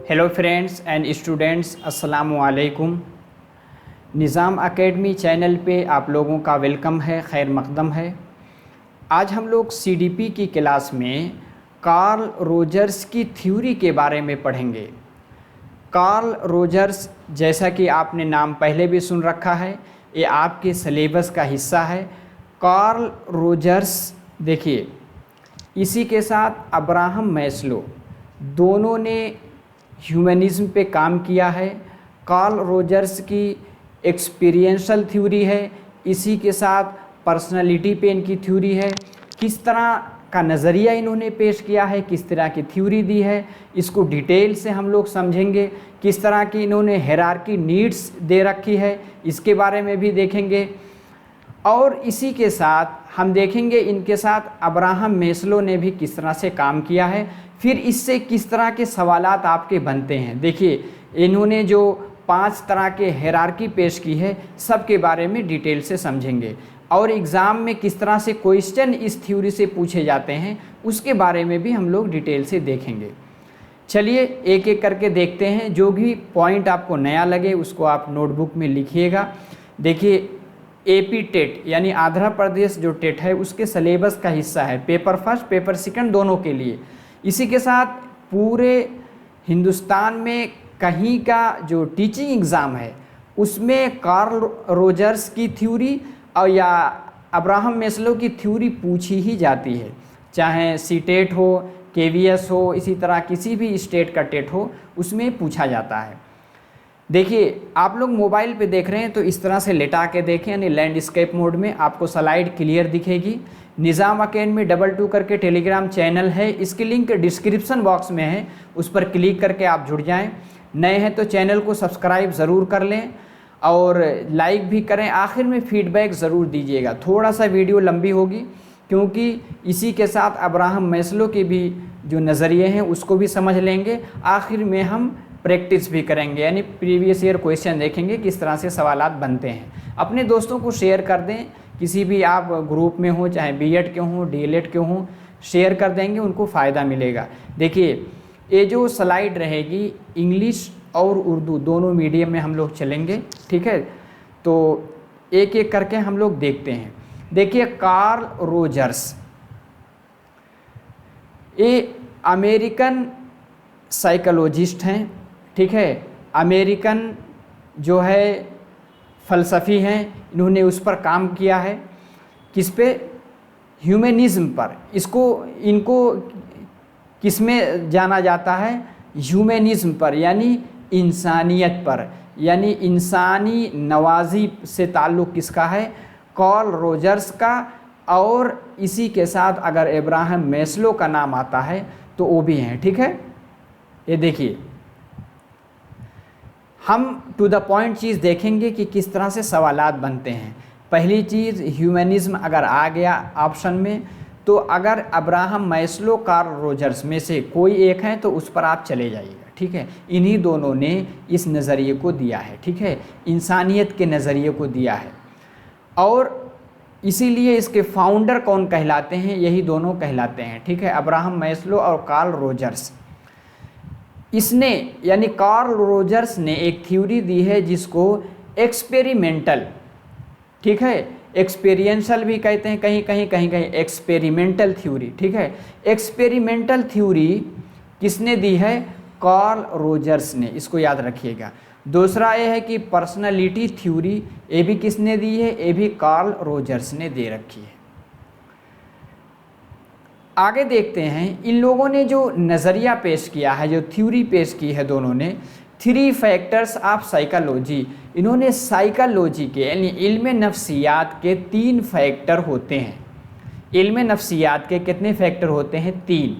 Hello friends and students, अस्सलामु अलैकुम। निज़ाम academy channel पे आप लोगों का वेलकम है, खैर मकदम है। आज हम लोग सीडीपी की क्लास में कार्ल रोजर्स की थ्योरी के बारे में पढ़ेंगे। कार्ल रोजर्स, जैसा कि आपने नाम पहले भी सुन रखा है, ये आपके सिलेबस का हिस्सा है। कार्ल रोजर्स, देखिए, इसी के साथ अब्राहम मैस्लो दोनों ने ह्यूमनिज़्म पे काम किया है। कार्ल रोजर्स की एक्सपीरियंशियल थ्योरी है, इसी के साथ पर्सनालिटी पे इनकी थ्योरी है। किस तरह का नज़रिया इन्होंने पेश किया है, किस तरह की थ्योरी दी है, इसको डिटेल से हम लोग समझेंगे। किस तरह की इन्होंने हायरार्की नीड्स दे रखी है, इसके बारे में भी देखेंगे। और इसी के साथ हम देखेंगे इनके साथ अब्राहम मैस्लो ने भी किस तरह से काम किया है, फिर इससे किस तरह के सवालात आपके बनते हैं। देखिए, इन्होंने जो 5 तरह के हायरार्की पेश की है, सब के बारे में डिटेल से समझेंगे। और एग्ज़ाम में किस तरह से क्वेश्चन इस थ्योरी से पूछे जाते हैं, उसके बारे में भी हम लोग डिटेल से देखेंगे। चलिए एक एक करके देखते हैं। जो भी पॉइंट आपको नया लगे उसको आप नोटबुक में लिखिएगा। देखिए, एपी टेट यानी आंध्र प्रदेश जो टेट है उसके सिलेबस का हिस्सा है, पेपर फर्स्ट पेपर सेकंड दोनों के लिए। इसी के साथ पूरे हिंदुस्तान में कहीं का जो टीचिंग एग्ज़ाम है उसमें कार्ल रोजर्स की थ्योरी और या अब्राहम मैस्लो की थ्योरी पूछी ही जाती है, चाहे सी टेट हो, केवीएस हो, इसी तरह किसी भी स्टेट का टेट हो, उसमें पूछा जाता है। देखिए, आप लोग मोबाइल पे देख रहे हैं तो इस तरह से लेटा के देखें, यानी लैंडस्केप मोड में आपको स्लाइड क्लियर दिखेगी। निज़ाम एकेडमी 22 करके टेलीग्राम चैनल है, इसकी लिंक डिस्क्रिप्शन बॉक्स में है, उस पर क्लिक करके आप जुड़ जाएं। नए हैं तो चैनल को सब्सक्राइब ज़रूर कर लें और लाइक भी करें। आखिर में फीडबैक ज़रूर दीजिएगा। थोड़ा सा वीडियो लंबी होगी क्योंकि इसी के साथ अब्राहम मैस्लो के भी जो नज़रिए हैं उसको भी समझ लेंगे। आखिर में हम प्रैक्टिस भी करेंगे, यानी प्रीवियस ईयर क्वेश्चन देखेंगे किस तरह से सवालात बनते हैं। अपने दोस्तों को शेयर कर दें, किसी भी आप ग्रुप में हो, चाहे बीएड के हों, डीएलएड के हों, शेयर कर देंगे, उनको फ़ायदा मिलेगा। देखिए, ये जो स्लाइड रहेगी इंग्लिश और उर्दू दोनों मीडियम में हम लोग चलेंगे, ठीक है। तो एक एक करके हम लोग देखते हैं। देखिए, कार्ल रोजर्स ये अमेरिकन साइकोलॉजिस्ट हैं, ठीक है। अमेरिकन जो है फ़लसफ़ी हैं, इन्होंने उस पर काम किया है। किस पे? ह्यूमनिज़्म पर। इनको किस में जाना जाता है? ह्यूमनिज़्म पर, यानी इंसानियत पर, यानी इंसानी नवाजी से ताल्लुक़ किसका है? कार्ल रोजर्स का। और इसी के साथ अगर अब्राहम मैस्लो का नाम आता है तो वो भी हैं, ठीक है। ये देखिए, हम टू द पॉइंट चीज़ देखेंगे कि किस तरह से सवालात बनते हैं। पहली चीज़, ह्यूमनिज़्म अगर आ गया ऑप्शन में तो अगर अब्राहम मैस्लो कार्ल रोजर्स में से कोई एक है तो उस पर आप चले जाइएगा, ठीक है। इन्हीं दोनों ने इस नज़रिए को दिया है, ठीक है, इंसानियत के नज़रिए को दिया है। और इसीलिए इसके फाउंडर कौन कहलाते हैं? यही दोनों कहलाते हैं, ठीक है, अब्राहम मैस्लो और कार्ल रोजर्स। इसने यानी कार्ल रोजर्स ने एक थ्योरी दी है जिसको एक्सपेरिमेंटल, ठीक है, एक्सपीरियंशियल भी कहते हैं, कहीं कहीं एक्सपेरिमेंटल थ्योरी, ठीक है। एक्सपेरिमेंटल थ्योरी किसने दी है? कार्ल रोजर्स ने, इसको याद रखिएगा। दूसरा ये है कि पर्सनालिटी थ्योरी, ये भी किसने दी है? ये भी कार्ल रोजर्स ने दे रखी है। आगे देखते हैं, इन लोगों ने जो नज़रिया पेश किया है, जो थ्योरी पेश की है दोनों ने, 3 फैक्टर्स ऑफ साइकोलॉजी। इन्होंने साइकोलॉजी के यानी इल्म नफ्सियात के 3 फैक्टर होते हैं। इल्म नफ्सियात के कितने फैक्टर होते हैं? 3।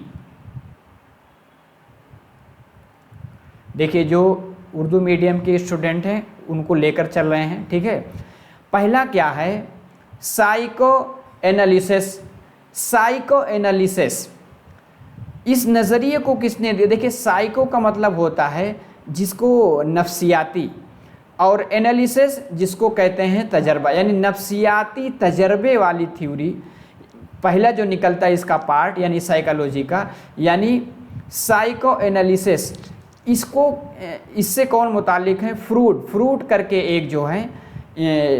देखिए, जो उर्दू मीडियम के स्टूडेंट हैं उनको लेकर चल रहे हैं, ठीक है। पहला क्या है? Psycho analysis. साइको एनालिसिस, इस नज़रिए को किसने दिया? देखिए, साइको का मतलब होता है जिसको नफ्सियाती, और एनालिसिस जिसको कहते हैं तजर्बा, यानी नफ्सियाती तजर्बे वाली थ्योरी। पहला जो निकलता है इसका पार्ट यानी साइकोलॉजी का, यानी साइको एनालिसिस, इसको इससे कौन मुतालिक है? फ्रूट करके एक जो है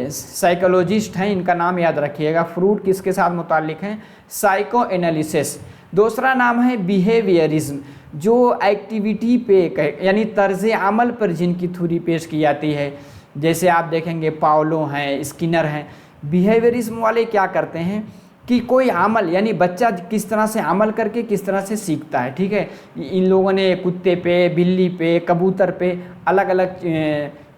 साइकोलॉजिस्ट हैं, इनका नाम याद रखिएगा। फ्रूट किसके साथ मुतालिक हैं? Psycho analysis. दूसरा नाम है बिहेवियरिज्म, जो एक्टिविटी पे यानी तर्ज अमल पर जिनकी थ्योरी पेश की जाती है, जैसे आप देखेंगे पावलो हैं, स्किनर हैं। बिहेवियरिज्म वाले क्या करते हैं कि कोई अमल यानी बच्चा किस तरह से अमल करके किस तरह से सीखता है, ठीक है। इन लोगों ने कुत्ते पे, बिल्ली पे, कबूतर पे, अलग अलग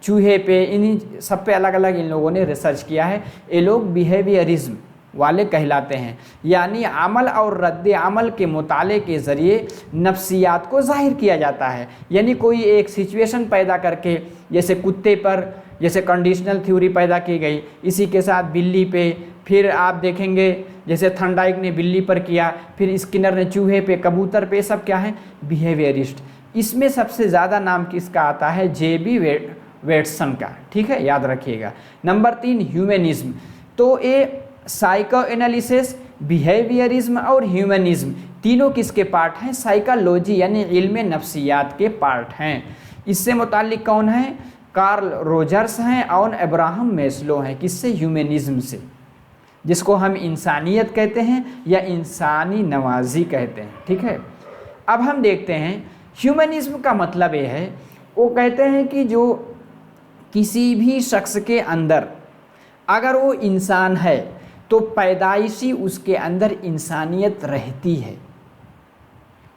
चूहे पे, इन्हीं सब पे अलग अलग इन लोगों ने रिसर्च किया है। ये लोग बिहेवियरिज्म वाले कहलाते हैं, यानी अमल और रद्द अमल के मुताले के ज़रिए नफ्सियात को ज़ाहिर किया जाता है। यानी कोई एक सिचुएशन पैदा करके, जैसे कुत्ते पर जैसे कंडीशनल थ्योरी पैदा की गई, इसी के साथ बिल्ली पे, फिर आप देखेंगे जैसे थर्नडाइक ने बिल्ली पर किया, फिर स्किनर ने चूहे पे, कबूतर पे, सब क्या है? बिहेवियरिस्ट। इसमें सबसे ज़्यादा नाम किसका आता है? जे.बी. वेटसन का, ठीक है, याद रखिएगा। Number 3 humanism. तो ये साइको एनालिसिस, बिहेवियरिज्म और ह्यूमनिज्म तीनों किसके पार्ट हैं? साइकोलॉजी यानी इल्म नफ्सियात के पार्ट हैं। इससे मुताल्लिक कौन है? कार्ल रोजर्स हैं और अब्राहम मैस्लो हैं। किससे? ह्यूमनिज्म से, जिसको हम इंसानियत कहते हैं या इंसानी नवाजी कहते हैं, ठीक है। अब हम देखते हैं ह्यूमनिज्म का मतलब ये है, वो कहते हैं कि जो किसी भी शख्स के अंदर अगर वो इंसान है तो पैदाइशी उसके अंदर इंसानियत रहती है।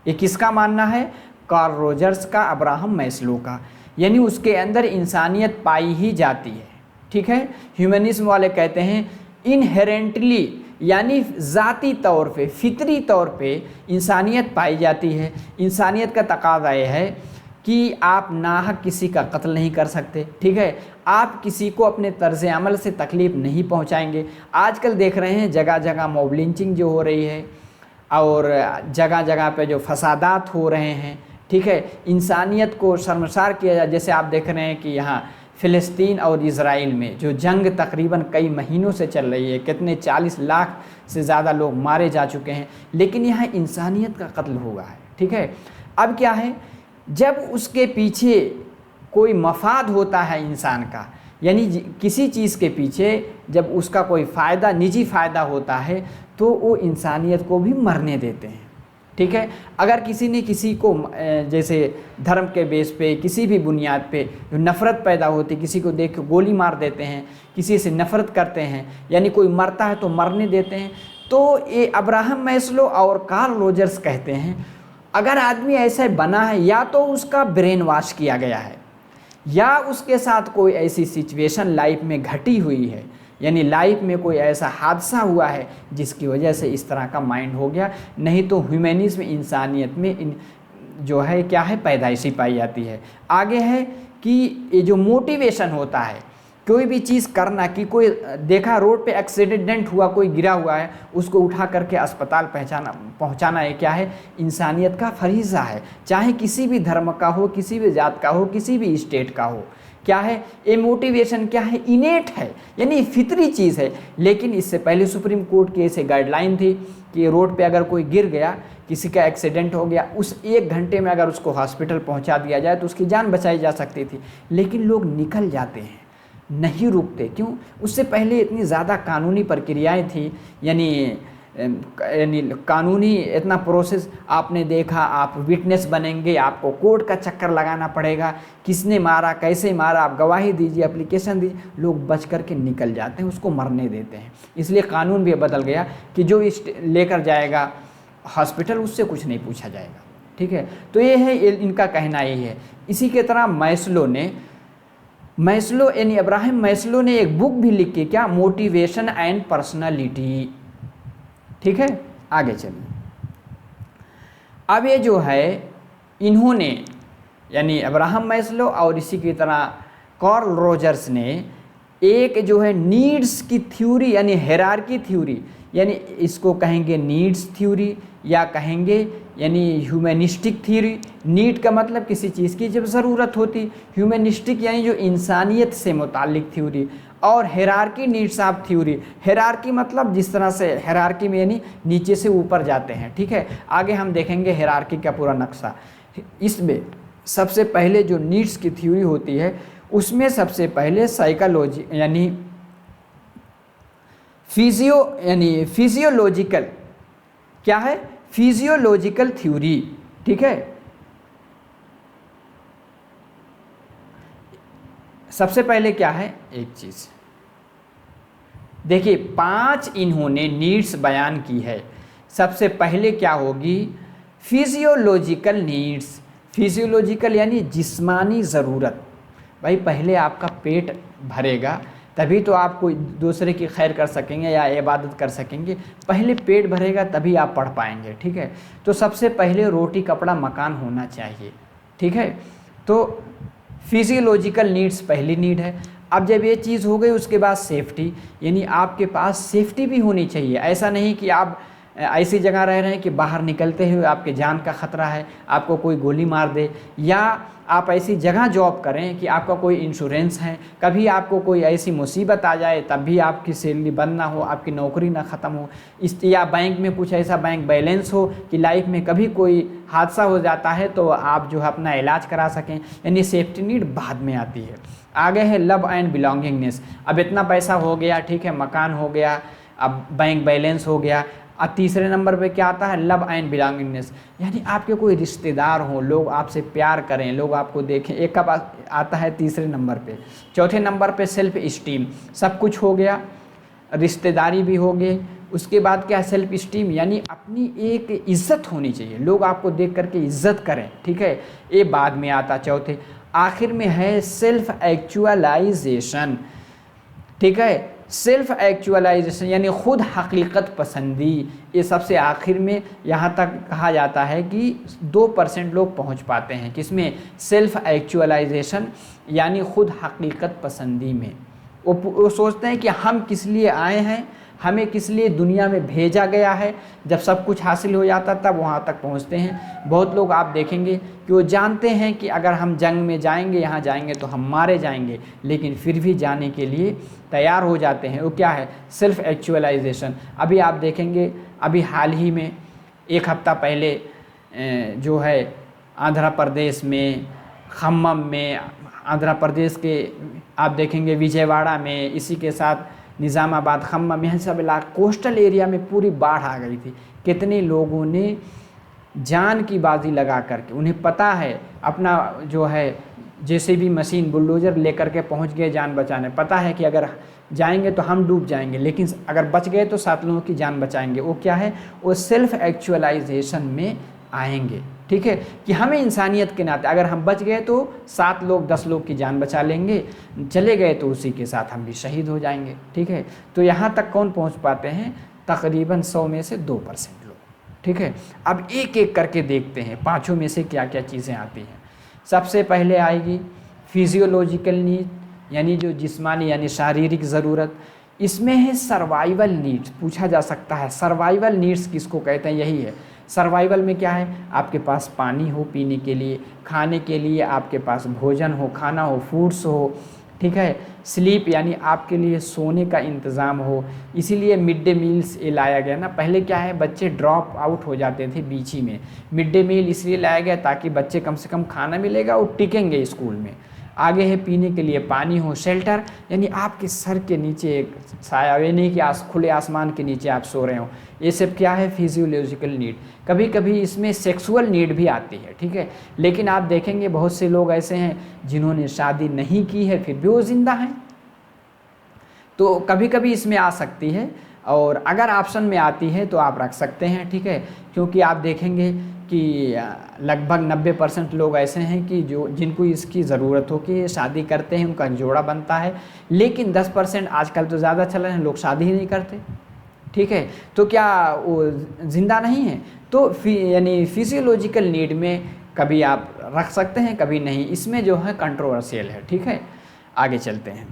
ये किसका मानना है? कार्ल रोजर्स का, अब्राहम मैस्लो का। यानी उसके अंदर इंसानियत पाई ही जाती है, ठीक है। ह्यूमनिज्म वाले कहते हैं इनहेरेंटली यानी ज़ाती तौर पे, फितरी तौर पे इंसानियत पाई जाती है। इंसानियत का तकाज़ा ये है कि आप नाहक किसी का कत्ल नहीं कर सकते, ठीक है। आप किसी को अपने तर्ज अमल से तकलीफ़ नहीं पहुंचाएंगे। आजकल देख रहे हैं जगह जगह मॉब लिंचिंग जो हो रही है और जगह जगह पे जो फसादात हो रहे हैं, ठीक है। इंसानियत को शर्मसार किया जाए। जैसे आप देख रहे हैं कि यहाँ फ़िलिस्तीन और इज़राइल में जो जंग तकरीबन कई महीनों से चल रही है, कितने 40 लाख से ज़्यादा लोग मारे जा चुके हैं, लेकिन यहाँ इंसानियत का कत्ल हुआ है, ठीक है। अब क्या है, जब उसके पीछे कोई मफाद होता है इंसान का, यानी किसी चीज़ के पीछे जब उसका कोई फ़ायदा, निजी फ़ायदा होता है, तो वो इंसानियत को भी मरने देते हैं, ठीक है। अगर किसी ने किसी को जैसे धर्म के बेस पे, किसी भी बुनियाद पे जो नफ़रत पैदा होती, किसी को देख के गोली मार देते हैं, किसी से नफ़रत करते हैं, यानी कोई मरता है तो मरने देते हैं। तो ये अब्राहम मैस्लो और कार्ल रोजर्स कहते हैं अगर आदमी ऐसे बना है, या तो उसका ब्रेन वॉश किया गया है, या उसके साथ कोई ऐसी सिचुएशन लाइफ में घटी हुई है, यानी लाइफ में कोई ऐसा हादसा हुआ है जिसकी वजह से इस तरह का माइंड हो गया। नहीं तो ह्यूमनिज्म इंसानियत में जो है क्या है? पैदाइशी पाई जाती है। आगे है कि ये जो मोटिवेशन होता है कोई भी चीज़ करना, कि कोई देखा रोड पे एक्सीडेंट हुआ, कोई गिरा हुआ है, उसको उठा करके अस्पताल पहुंचाना है क्या है? इंसानियत का फरीज़ा है। चाहे किसी भी धर्म का हो, किसी भी जात का हो, किसी भी स्टेट का हो, क्या है? ये मोटिवेशन क्या है? इनेट है, यानी फितरी चीज़ है। लेकिन इससे पहले सुप्रीम कोर्ट की ऐसे गाइडलाइन थी कि रोड पे अगर कोई गिर गया, किसी का एक्सीडेंट हो गया, उस 1 घंटे में अगर उसको हॉस्पिटल पहुंचा दिया जाए तो उसकी जान बचाई जा सकती थी। लेकिन लोग निकल जाते हैं, नहीं रुकते। क्यों? उससे पहले इतनी ज़्यादा कानूनी प्रक्रियाएं थी, यानी कानूनी इतना प्रोसेस आपने देखा, आप विटनेस बनेंगे, आपको कोर्ट का चक्कर लगाना पड़ेगा, किसने मारा, कैसे मारा, आप गवाही दीजिए, एप्लीकेशन दीजिए। लोग बच करके निकल जाते हैं, उसको मरने देते हैं। इसलिए कानून भी बदल गया कि जो लेकर जाएगा हॉस्पिटल, उससे कुछ नहीं पूछा जाएगा, ठीक है। तो ये है, इनका कहना यही है। इसी के तरह मैस्लो यानी अब्राहम मैस्लो ने एक बुक भी लिखी, क्या? मोटिवेशन एंड पर्सनालिटी, ठीक है। आगे चलिए। अब ये जो है, इन्होंने यानी अब्राहम मैस्लो और इसी की तरह कार्ल रोजर्स ने एक जो है नीड्स की थ्योरी यानी हायरार्की थ्योरी, यानी इसको कहेंगे नीड्स थ्योरी या कहेंगे यानी ह्यूमनिस्टिक थ्योरी। नीड का मतलब किसी चीज़ की जब ज़रूरत होती, ह्यूमनिस्टिक यानी जो इंसानियत से मुतालिक थ्योरी, और hierarchy needs of theory. Hierarchy मतलब जिस तरह से हायरार्की में यानी नीचे से ऊपर जाते हैं, ठीक है। आगे हम देखेंगे हायरार्की का पूरा नक्शा। इसमें सबसे पहले जो नीड्स की थ्योरी होती है उसमें सबसे पहले साइकोलॉजी यानी फिजियोलॉजिकल क्या है, फिजियोलॉजिकल थ्योरी, ठीक है। सबसे पहले क्या है, एक चीज देखिए 5 इन्होंने नीड्स बयान की है। सबसे पहले क्या होगी, फिजियोलॉजिकल नीड्स। फिजियोलॉजिकल यानी जिस्मानी ज़रूरत। भाई पहले आपका पेट भरेगा तभी तो आप कोई दूसरे की खैर कर सकेंगे या इबादत कर सकेंगे। पहले पेट भरेगा तभी आप पढ़ पाएंगे, ठीक है। तो सबसे पहले रोटी कपड़ा मकान होना चाहिए, ठीक है। तो फिजियोलॉजिकल नीड्स पहली नीड है। अब जब ये चीज़ हो गई उसके बाद सेफ्टी, यानी आपके पास सेफ्टी भी होनी चाहिए। ऐसा नहीं कि आप ऐसी जगह रह रहे हैं कि बाहर निकलते हुए आपके जान का ख़तरा है, आपको कोई गोली मार दे, या आप ऐसी जगह जॉब करें कि आपका कोई इंश्योरेंस है, कभी आपको कोई ऐसी मुसीबत आ जाए तब भी आपकी सैलरी बंद ना हो, आपकी नौकरी ना ख़त्म हो, या बैंक में कुछ ऐसा बैंक बैलेंस हो कि लाइफ में कभी कोई हादसा हो जाता है तो आप जो है अपना इलाज करा सकें। यानी सेफ्टी नीड बाद में आती है। आगे है लव एंड बिलोंगिंगनेस। अब इतना पैसा हो गया, ठीक है, मकान हो गया, अब बैंक बैलेंस हो गया। अब तीसरे नंबर पे क्या आता है, लव एंड बिलोंगिंगनेस, यानी आपके कोई रिश्तेदार हों, लोग आपसे प्यार करें, लोग आपको देखें। एक कब आता है तीसरे नंबर पे। चौथे नंबर पे सेल्फ इस्टीम। सब कुछ हो गया, रिश्तेदारी भी हो गई, उसके बाद क्या, सेल्फ इस्टीम यानी अपनी एक इज्जत होनी चाहिए, लोग आपको देख करके इज्जत करें, ठीक है। ये बाद में आता चौथे। आखिर में है सेल्फ एक्चुअलाइजेशन, ठीक है। सेल्फ एक्चुअलाइजेशन यानी खुद हकीकत पसंदी। ये सबसे आखिर में यहाँ तक कहा जाता है कि 2% लोग पहुँच पाते हैं किसमें, सेल्फ एक्चुअलाइजेशन यानी खुद हकीकत पसंदी में। वो सोचते हैं कि हम किस लिए आए हैं, हमें किस लिए दुनिया में भेजा गया है। जब सब कुछ हासिल हो जाता तब वहाँ तक पहुँचते हैं। बहुत लोग आप देखेंगे कि वो जानते हैं कि अगर हम जंग में जाएंगे, यहाँ जाएंगे तो हम मारे जाएंगे, लेकिन फिर भी जाने के लिए तैयार हो जाते हैं। वो क्या है, सेल्फ एक्चुअलाइजेशन। अभी आप देखेंगे, अभी हाल ही में एक हफ्ता पहले जो है आंध्र प्रदेश में, खम्मम में, आंध्र प्रदेश के आप देखेंगे विजयवाड़ा में, इसी के साथ निज़ामाबाद, खम्मम, यह सब इलाका कोस्टल एरिया में पूरी बाढ़ आ गई थी। कितने लोगों ने जान की बाजी लगा करके, उन्हें पता है अपना जो है जेसीबी मशीन बुलडोज़र लेकर के पहुंच गए जान बचाने। पता है कि अगर जाएंगे तो हम डूब जाएंगे, लेकिन अगर बच गए तो 7 लोगों की जान बचाएंगे। वो क्या है, वो सेल्फ एक्चुअलाइजेशन में आएंगे, ठीक है, कि हमें इंसानियत के नाते अगर हम बच गए तो 7 लोग 10 लोग की जान बचा लेंगे, चले गए तो उसी के साथ हम भी शहीद हो जाएंगे, ठीक है। तो यहाँ तक कौन पहुँच पाते हैं, तकरीबन 100 में से 2% लोग, ठीक है। अब एक एक करके देखते हैं पाँचों में से क्या क्या चीज़ें आती हैं। सबसे पहले आएगी फिजियोलॉजिकल नीड, यानी जो जिस्मानी यानी शारीरिक ज़रूरत। इसमें है सर्वाइवल नीड्स। पूछा जा सकता है सर्वाइवल नीड्स किसको कहते हैं, यही है। सर्वाइवल में क्या है, आपके पास पानी हो पीने के लिए, खाने के लिए आपके पास भोजन हो, खाना हो, फूड्स हो, ठीक है। स्लीप यानी आपके लिए सोने का इंतज़ाम हो। इसीलिए मिड डे मील्स ये लाया गया ना। पहले क्या है, बच्चे ड्रॉप आउट हो जाते थे बीच ही में। मिड डे मील इसलिए लाया गया ताकि बच्चे कम से कम खाना मिलेगा और टिकेंगे स्कूल में। आगे है पीने के लिए पानी हो, शेल्टर यानी आपके सर के नीचे एक साया, ये नहीं कि खुले आसमान के नीचे आप सो रहे हो। ये सब क्या है, फिजियोलॉजिकल नीड। कभी कभी इसमें सेक्सुअल नीड भी आती है, ठीक है। लेकिन आप देखेंगे बहुत से लोग ऐसे हैं जिन्होंने शादी नहीं की है फिर भी वो जिंदा हैं, तो कभी कभी इसमें आ सकती है। और अगर ऑप्शन में आती है तो आप रख सकते हैं, ठीक है। क्योंकि आप देखेंगे कि लगभग 90% लोग ऐसे हैं कि जिनको इसकी ज़रूरत हो कि शादी करते हैं, उनका जोड़ा बनता है। लेकिन 10% आजकल तो ज़्यादा चल रहे हैं, लोग शादी ही नहीं करते, ठीक है। तो क्या वो ज़िंदा नहीं है? तो यानी फिजियोलॉजिकल नीड में कभी आप रख सकते हैं, कभी नहीं। इसमें जो है कंट्रोवर्शियल है, ठीक है। आगे चलते हैं,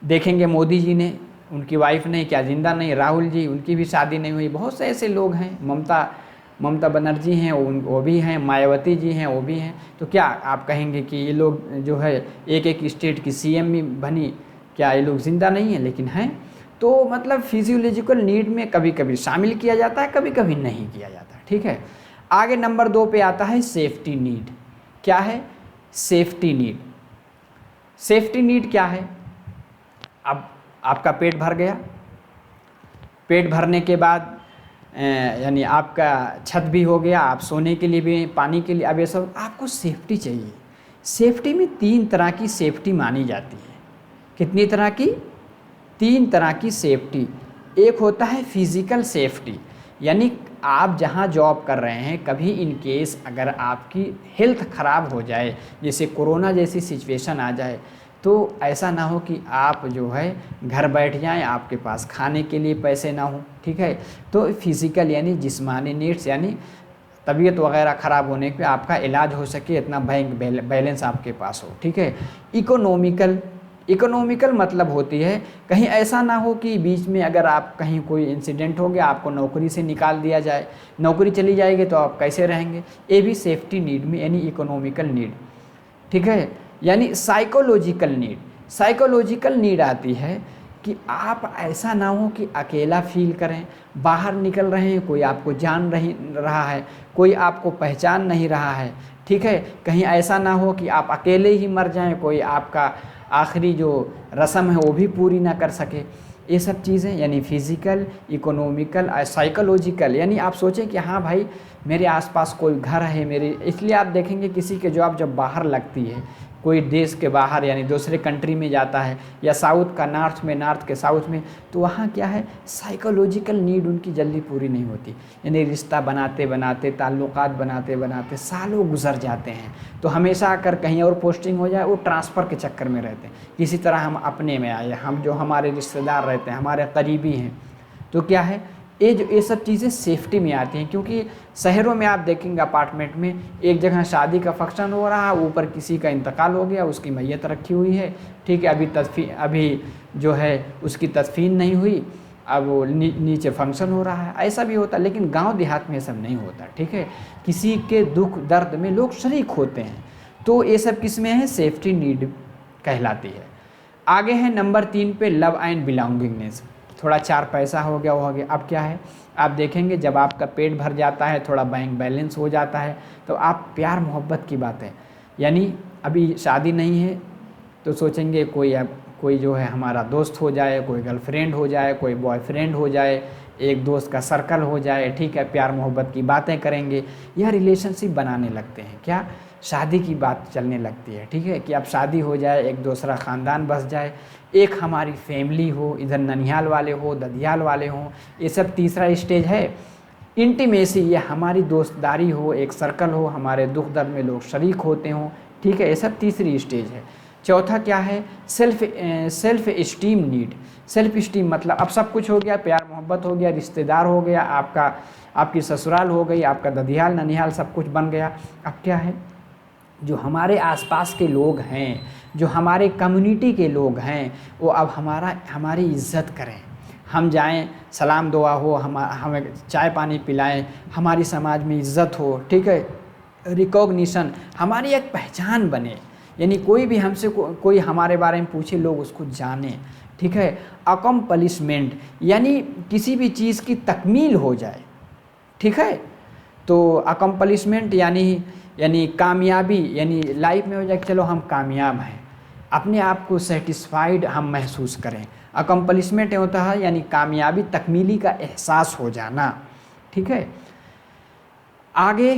देखेंगे मोदी जी ने, उनकी वाइफ ने क्या जिंदा नहीं, राहुल जी उनकी भी शादी नहीं हुई। बहुत से ऐसे लोग हैं, ममता बनर्जी हैं वो भी हैं, मायावती जी हैं वो भी हैं। तो क्या आप कहेंगे कि ये लोग जो है एक एक स्टेट की सीएम भी बनी, क्या ये लोग ज़िंदा नहीं हैं? लेकिन हैं। तो मतलब फिजियोलॉजिकल नीड में कभी कभी शामिल किया जाता है, कभी कभी नहीं किया जाता है, ठीक है। आगे नंबर 2 पे आता है सेफ्टी नीड। क्या है? Safety need. सेफ्टी नीड क्या है? अब आपका पेट भर गया, पेट भरने के बाद यानी आपका छत भी हो गया, आप सोने के लिए भी, पानी के लिए, अब ये सब आपको सेफ्टी चाहिए। सेफ्टी में 3 तरह की सेफ्टी मानी जाती है। कितनी तरह की? 3 तरह की सेफ्टी। एक होता है फिज़िकल सेफ्टी, यानी आप जहाँ जॉब कर रहे हैं, कभी इन केस अगर आपकी हेल्थ ख़राब हो जाए, जैसे कोरोना जैसी सिचुएशन आ जाए, तो ऐसा ना हो कि आप जो है घर बैठ जाएं, आपके पास खाने के लिए पैसे ना हो, ठीक है। तो फिज़िकल यानी जिस्मानी नीड्स, यानी तबीयत वगैरह ख़राब होने पे आपका इलाज हो सके, इतना बैंक बैलेंस आपके पास हो, ठीक है। इकोनॉमिकल, इकोनॉमिकल मतलब होती है कहीं ऐसा ना हो कि बीच में अगर आप कहीं कोई इंसिडेंट हो गया, आपको नौकरी से निकाल दिया जाए, नौकरी चली जाएगी तो आप कैसे रहेंगे, ये भी सेफ्टी नीड में यानी इकोनॉमिकल नीड, ठीक है। यानी साइकोलॉजिकल नीड, साइकोलॉजिकल नीड आती है कि आप ऐसा ना हो कि अकेला फील करें, बाहर निकल रहे हैं कोई आपको जान नहीं रहा है, कोई आपको पहचान नहीं रहा है, ठीक है। कहीं ऐसा ना हो कि आप अकेले ही मर जाएं, कोई आपका आखिरी जो रस्म है वो भी पूरी ना कर सके। ये सब चीज़ें यानी फिज़िकल, इकोनॉमिकल और साइकोलॉजिकल, यानी आप सोचें कि हाँ भाई मेरे आसपास कोई घर है मेरे, इसलिए आप देखेंगे किसी के जॉब जब बाहर लगती है, कोई देश के बाहर यानी दूसरे कंट्री में जाता है, या साउथ का नॉर्थ में, नॉर्थ के साउथ में, तो वहाँ क्या है, साइकोलॉजिकल नीड उनकी जल्दी पूरी नहीं होती, यानी रिश्ता बनाते बनाते, ताल्लुकात बनाते बनाते सालों गुजर जाते हैं। तो हमेशा अगर कहीं और पोस्टिंग हो जाए, वो ट्रांसफ़र के चक्कर में रहते हैं। किसी तरह हम अपने में आए, हम जो हमारे रिश्तेदार रहते हैं, हमारे करीबी हैं, तो क्या है, ये सब चीज़ें सेफ्टी में आती हैं। क्योंकि शहरों में आप देखेंगे अपार्टमेंट में एक जगह शादी का फंक्शन हो रहा है, ऊपर किसी का इंतकाल हो गया, उसकी मैयत रखी हुई है, ठीक है, अभी जो है उसकी तदफीन नहीं हुई, अब वो नीचे फंक्शन हो रहा है, ऐसा भी होता है। लेकिन गांव देहात में ये सब नहीं होता, ठीक है। किसी के दुख दर्द में लोग शरीक होते हैं, तो ये सब किसमें है, सेफ्टी नीड कहलाती है। आगे है नंबर 3 पे लव एंड बिलोंगिंगनेस। थोड़ा 4 पैसा हो गया, वो हो गया। अब क्या है, आप देखेंगे जब आपका पेट भर जाता है, थोड़ा बैंक बैलेंस हो जाता है, तो आप प्यार मोहब्बत की बात है, यानी अभी शादी नहीं है तो सोचेंगे कोई जो है हमारा दोस्त हो जाए, कोई गर्लफ्रेंड हो जाए, कोई बॉयफ्रेंड हो जाए, एक दोस्त का सर्कल हो जाए, ठीक है, प्यार मोहब्बत की बातें करेंगे, या रिलेशनशिप बनाने लगते हैं, क्या, शादी की बात चलने लगती है, ठीक है, कि अब शादी हो जाए, एक दूसरा ख़ानदान बस जाए, एक हमारी फैमिली हो, इधर ननिहाल वाले हो, ददियाल वाले हों, ये सब तीसरा स्टेज है। इंटीमेसी, ये हमारी दोस्तदारी हो, एक सर्कल हो, हमारे दुख दर्द में लोग शरीक होते हों, ठीक है, ये सब तीसरी स्टेज है। चौथा क्या है, self esteem need. Self esteem मतलब अब सब कुछ हो गया, प्यार मोहब्बत हो गया, रिश्तेदार हो गया, आपकी ससुराल हो गई, आपका ददियाल ननिहाल सब कुछ बन गया। अब क्या है, जो हमारे आसपास के लोग हैं, जो हमारे कम्युनिटी के लोग हैं, वो अब हमारी इज़्ज़त करें, हम जाएं, सलाम दुआ हो, हमें चाय पानी पिलाएं, हमारी समाज में इज़्ज़त हो, ठीक है, रिकॉग्निशन, हमारी एक पहचान बने, यानी कोई भी हमसे कोई हमारे बारे में पूछे, लोग उसको जाने, ठीक है। अकम्पलिशमेंट यानी किसी भी चीज़ की तकमील हो जाए, ठीक है। तो अकम्पलिशमेंट यानी कामयाबी, यानी लाइफ में हो जाए कि चलो हम कामयाब हैं, अपने आप को सेटिस्फाइड हम महसूस करें। अकम्पलिशमेंट होता है यानी कामयाबी, तकमीली का एहसास हो जाना, ठीक है। आगे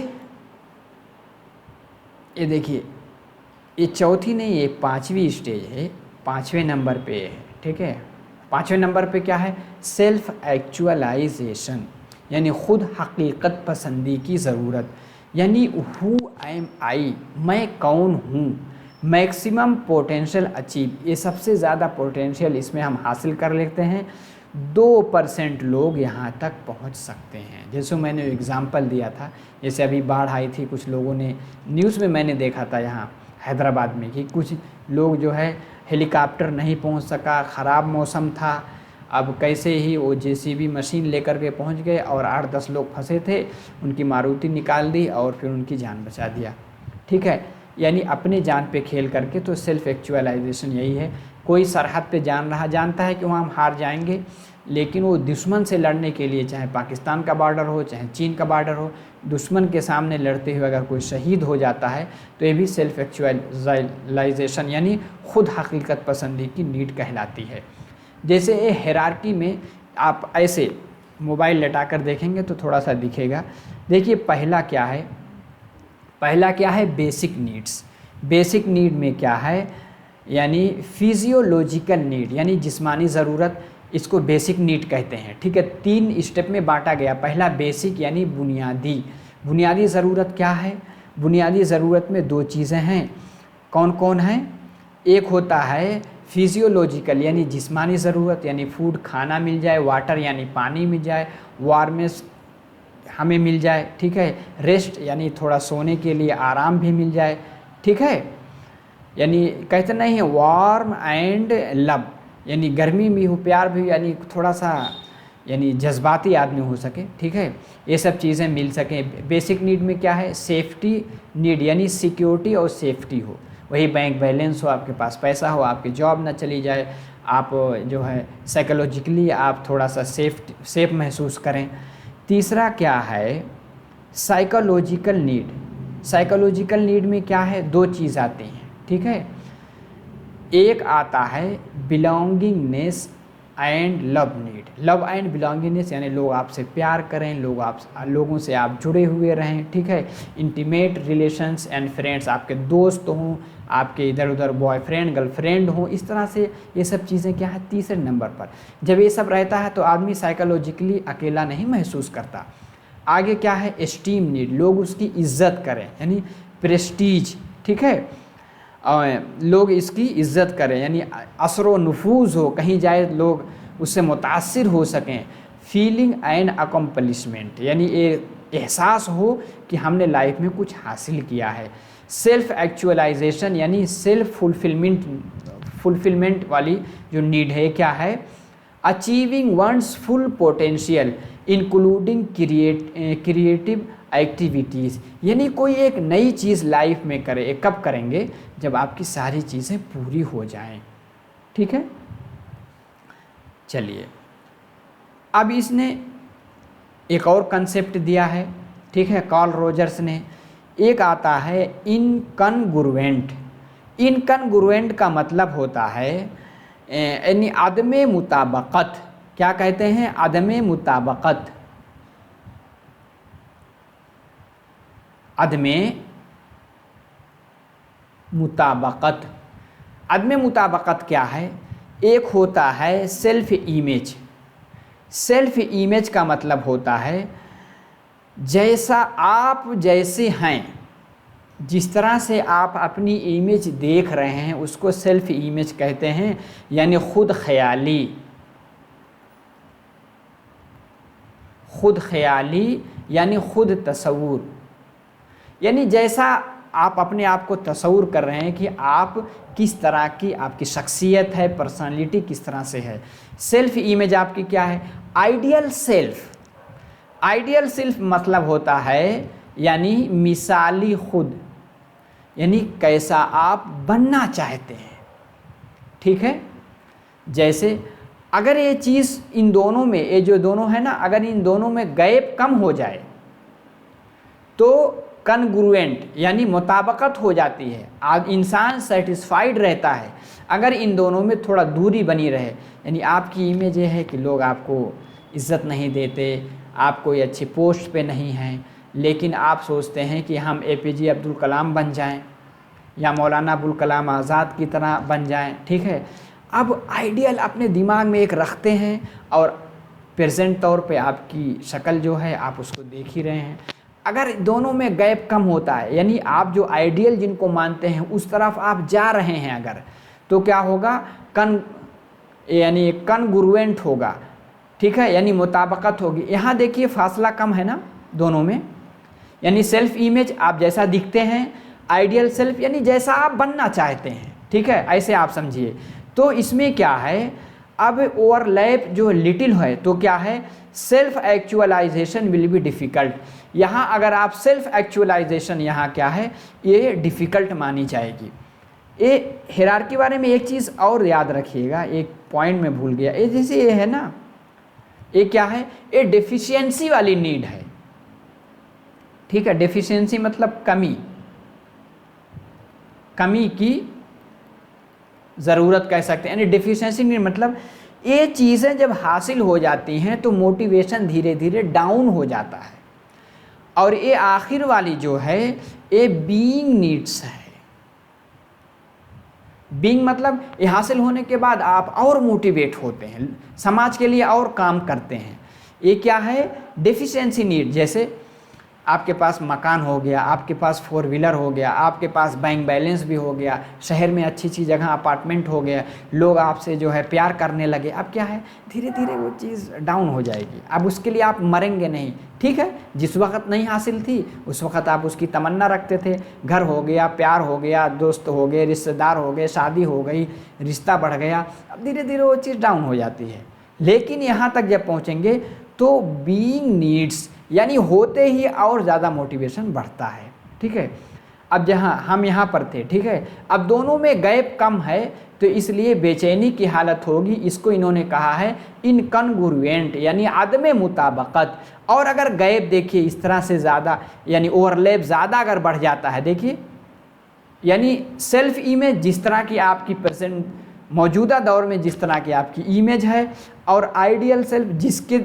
ये देखिए, ये चौथी नहीं, ये 5वीं स्टेज है, 5वें नंबर पे है, ठीक है। 5वें नंबर पे क्या है, सेल्फ एक्चुअलाइजेशन, यानी ख़ुद हकीकत पसंदी की ज़रूरत, यानी हु एम आई, मैं कौन हूँ, मैक्सिमम पोटेंशियल अचीव, ये सबसे ज़्यादा पोटेंशियल इसमें हम हासिल कर लेते हैं। 2% लोग यहाँ तक पहुँच सकते हैं। जैसे मैंने एग्ज़ाम्पल दिया था, जैसे अभी बाढ़ आई थी, कुछ लोगों ने न्यूज़ में मैंने देखा था यहाँ हैदराबाद में कि कुछ लोग जो है हेलीकॉप्टर नहीं पहुँच सका, ख़राब मौसम था, अब कैसे ही वो जेसीबी मशीन लेकर के पहुँच गए और 8-10 लोग फंसे थे, उनकी मारुति निकाल दी और फिर उनकी जान बचा दिया, ठीक है। यानी अपने जान पे खेल करके, तो सेल्फ एक्चुअलाइजेशन यही है। कोई सरहद पे जानता है कि वहाँ हम हार जाएंगे, लेकिन वो दुश्मन से लड़ने के लिए, चाहे पाकिस्तान का बॉर्डर हो, चाहे चीन का बॉर्डर हो, दुश्मन के सामने लड़ते हुए अगर कोई शहीद हो जाता है तो ये भी सेल्फ एक्चुअलाइजेशन यानी खुद हकीकत पसंदी की नीड कहलाती है। जैसे ये हायरार्की में आप ऐसे मोबाइल लटा कर देखेंगे तो थोड़ा सा दिखेगा। देखिए पहला क्या है, पहला क्या है बेसिक नीड्स। बेसिक नीड में क्या है, यानी फिजियोलॉजिकल नीड यानी जिस्मानी ज़रूरत, इसको बेसिक नीड कहते हैं। ठीक है, 3 स्टेप में बांटा गया। पहला बेसिक यानी बुनियादी। बुनियादी ज़रूरत क्या है, बुनियादी ज़रूरत में 2 चीज़ें हैं। कौन कौन हैं, एक होता है फिजियोलॉजिकल यानी जिस्मानी ज़रूरत यानी फूड खाना मिल जाए, वाटर यानी पानी मिल जाए, वार्मनेस हमें मिल जाए। ठीक है, रेस्ट यानी थोड़ा सोने के लिए आराम भी मिल जाए। ठीक है, यानी कहते नहीं है वार्म एंड लव यानी गर्मी भी हो प्यार भी, यानी थोड़ा सा यानी जज्बाती आदमी हो सके। ठीक है, ये सब चीज़ें मिल सकें। बेसिक नीड में क्या है, सेफ्टी नीड यानी सिक्योरिटी और सेफ्टी हो, वही बैंक बैलेंस हो, आपके पास पैसा हो, आपकी जॉब ना चली जाए, आप जो है साइकोलॉजिकली आप थोड़ा सा सेफ महसूस करें। तीसरा क्या है साइकोलॉजिकल नीड। साइकोलॉजिकल नीड में क्या है, 2 चीज़ आती हैं। ठीक है, एक आता है belongingness and love need. Love and belongingness यानी लोग आपसे प्यार करें, लोगों से आप जुड़े हुए रहें। ठीक है, इंटीमेट रिलेशंस एंड फ्रेंड्स, आपके दोस्त हों, आपके इधर उधर बॉयफ्रेंड गर्लफ्रेंड हों, इस तरह से ये सब चीज़ें क्या है तीसरे नंबर पर। जब ये सब रहता है तो आदमी साइकोलॉजिकली अकेला नहीं महसूस करता। आगे क्या है एस्टीम नीड, लोग उसकी इज्जत करें यानी प्रेस्टीज। ठीक है, लोग इसकी इज्जत करें यानी असरो नफूज हो, कहीं जाए लोग उससे मुतासिर हो सकें। फीलिंग एंड अकम्पलिशमेंट यानी एक एहसास हो कि हमने लाइफ में कुछ हासिल किया है। सेल्फ एक्चुअलाइजेशन यानी सेल्फ फुलफिलमेंट वाली जो नीड है क्या है, achieving one's full potential including creative activities यानी कोई एक नई चीज़ लाइफ में करे। कब करेंगे, जब आपकी सारी चीज़ें पूरी हो जाएं। ठीक है, चलिए अब इसने एक और कंसेप्ट दिया है। ठीक है, कार्ल रोजर्स ने। एक आता है इनकनग्रुएंट। इनकनग्रुएंट का मतलब होता है यानी अदमे मुताबकत। क्या कहते हैं, अदमे मुताबकत। अदमे मुताबकत, अदमे मुताबकत क्या है, एक होता है सेल्फ इमेज। सेल्फ इमेज का मतलब होता है जैसा आप जैसे हैं, जिस तरह से आप अपनी इमेज देख रहे हैं उसको सेल्फ इमेज कहते हैं, यानी खुद ख्याली। खुद ख्याली यानी खुद तसव्वुर, यानी जैसा आप अपने आप को तसव्वुर कर रहे हैं कि आप किस तरह की आपकी शख्सियत है, पर्सनालिटी किस तरह से है। सेल्फ इमेज आपकी क्या है, आइडियल सेल्फ। आइडियल सेल्फ मतलब होता है यानी मिसाली खुद, यानी कैसा आप बनना चाहते हैं। ठीक है, जैसे अगर ये चीज़ इन दोनों में, ये जो दोनों है ना, अगर इन दोनों में गैप कम हो जाए तो कनग्रुएंट यानी मुताबकत हो जाती है, आज इंसान सेटिस्फाइड रहता है। अगर इन दोनों में थोड़ा दूरी बनी रहे, यानी आपकी इमेज ये है कि लोग आपको इज़्ज़त नहीं देते, आप कोई अच्छी पोस्ट पे नहीं हैं, लेकिन आप सोचते हैं कि हम APJ अब्दुल कलाम बन जाएं या मौलाना अबुल कलाम आज़ाद की तरह बन जाएं। ठीक है, अब आइडियल अपने दिमाग में एक रखते हैं और प्रेजेंट तौर पे आपकी शक्ल जो है आप उसको देख ही रहे हैं। अगर दोनों में गैप कम होता है, यानी आप जो आइडियल जिनको मानते हैं उस तरफ आप जा रहे हैं अगर, तो क्या होगा, यानी कनग्रुएंट होगा। ठीक है, यानी मुताबकत होगी। यहाँ देखिए फासला कम है ना दोनों में, यानी सेल्फ इमेज आप जैसा दिखते हैं, आइडियल सेल्फ यानी जैसा आप बनना चाहते हैं। ठीक है, ऐसे आप समझिए। तो इसमें क्या है, अब ओवरलैप जो लिटिल है तो क्या है, self actualization will be difficult. यहाँ अगर आप सेल्फ एक्चुअलाइजेशन यहाँ क्या है, ये डिफ़िकल्ट मानी जाएगी। ये हिरार्की के बारे में एक चीज़ और याद रखिएगा, एक पॉइंट में भूल गया, ये जैसे ये है ना, ये क्या है, ये डेफिशिएंसी वाली नीड है। ठीक है। डेफिशिएंसी मतलब कमी, कमी की ज़रूरत कह सकते हैं। यानी डेफिशिएंसी मतलब ये चीज़ें जब हासिल हो जाती हैं तो मोटिवेशन धीरे धीरे डाउन हो जाता है। और ये आखिर वाली जो है ये बीइंग नीड्स है। बीइंग मतलब ये हासिल होने के बाद आप और मोटिवेट होते हैं, समाज के लिए और काम करते हैं। ये क्या है? Deficiency need. जैसे आपके पास मकान हो गया, आपके पास 4 व्हीलर हो गया, आपके पास बैंक बैलेंस भी हो गया, शहर में अच्छी अच्छी जगह अपार्टमेंट हो गया, लोग आपसे जो है प्यार करने लगे। अब क्या है, धीरे धीरे वो चीज़ डाउन हो जाएगी। अब उसके लिए आप मरेंगे नहीं, ठीक है। जिस वक्त नहीं हासिल थी उस वक्त आप उसकी तमन्ना रखते थे, घर हो गया, प्यार हो गया, दोस्त हो गए, रिश्तेदार हो गए, शादी हो गई, रिश्ता बढ़ गया। अब धीरे धीरे वो चीज़ डाउन हो जाती है। लेकिन यहाँ तक जब पहुँचेंगे तो बीइंग नीड्स यानी होते ही और ज़्यादा मोटिवेशन बढ़ता है, ठीक है। अब जहाँ हम यहाँ पर थे, ठीक है, अब दोनों में गैप कम है तो इसलिए बेचैनी की हालत होगी। इसको इन्होंने कहा है इनकन्ग्रुएंट यानी अदम मुताबकत। और अगर गैप देखिए इस तरह से ज़्यादा यानी ओवरलैप ज़्यादा अगर बढ़ जाता है, देखिए यानी सेल्फ इमेज जिस तरह की आपकी प्रेजेंट मौजूदा दौर में जिस तरह की आपकी इमेज है और आइडियल सेल्फ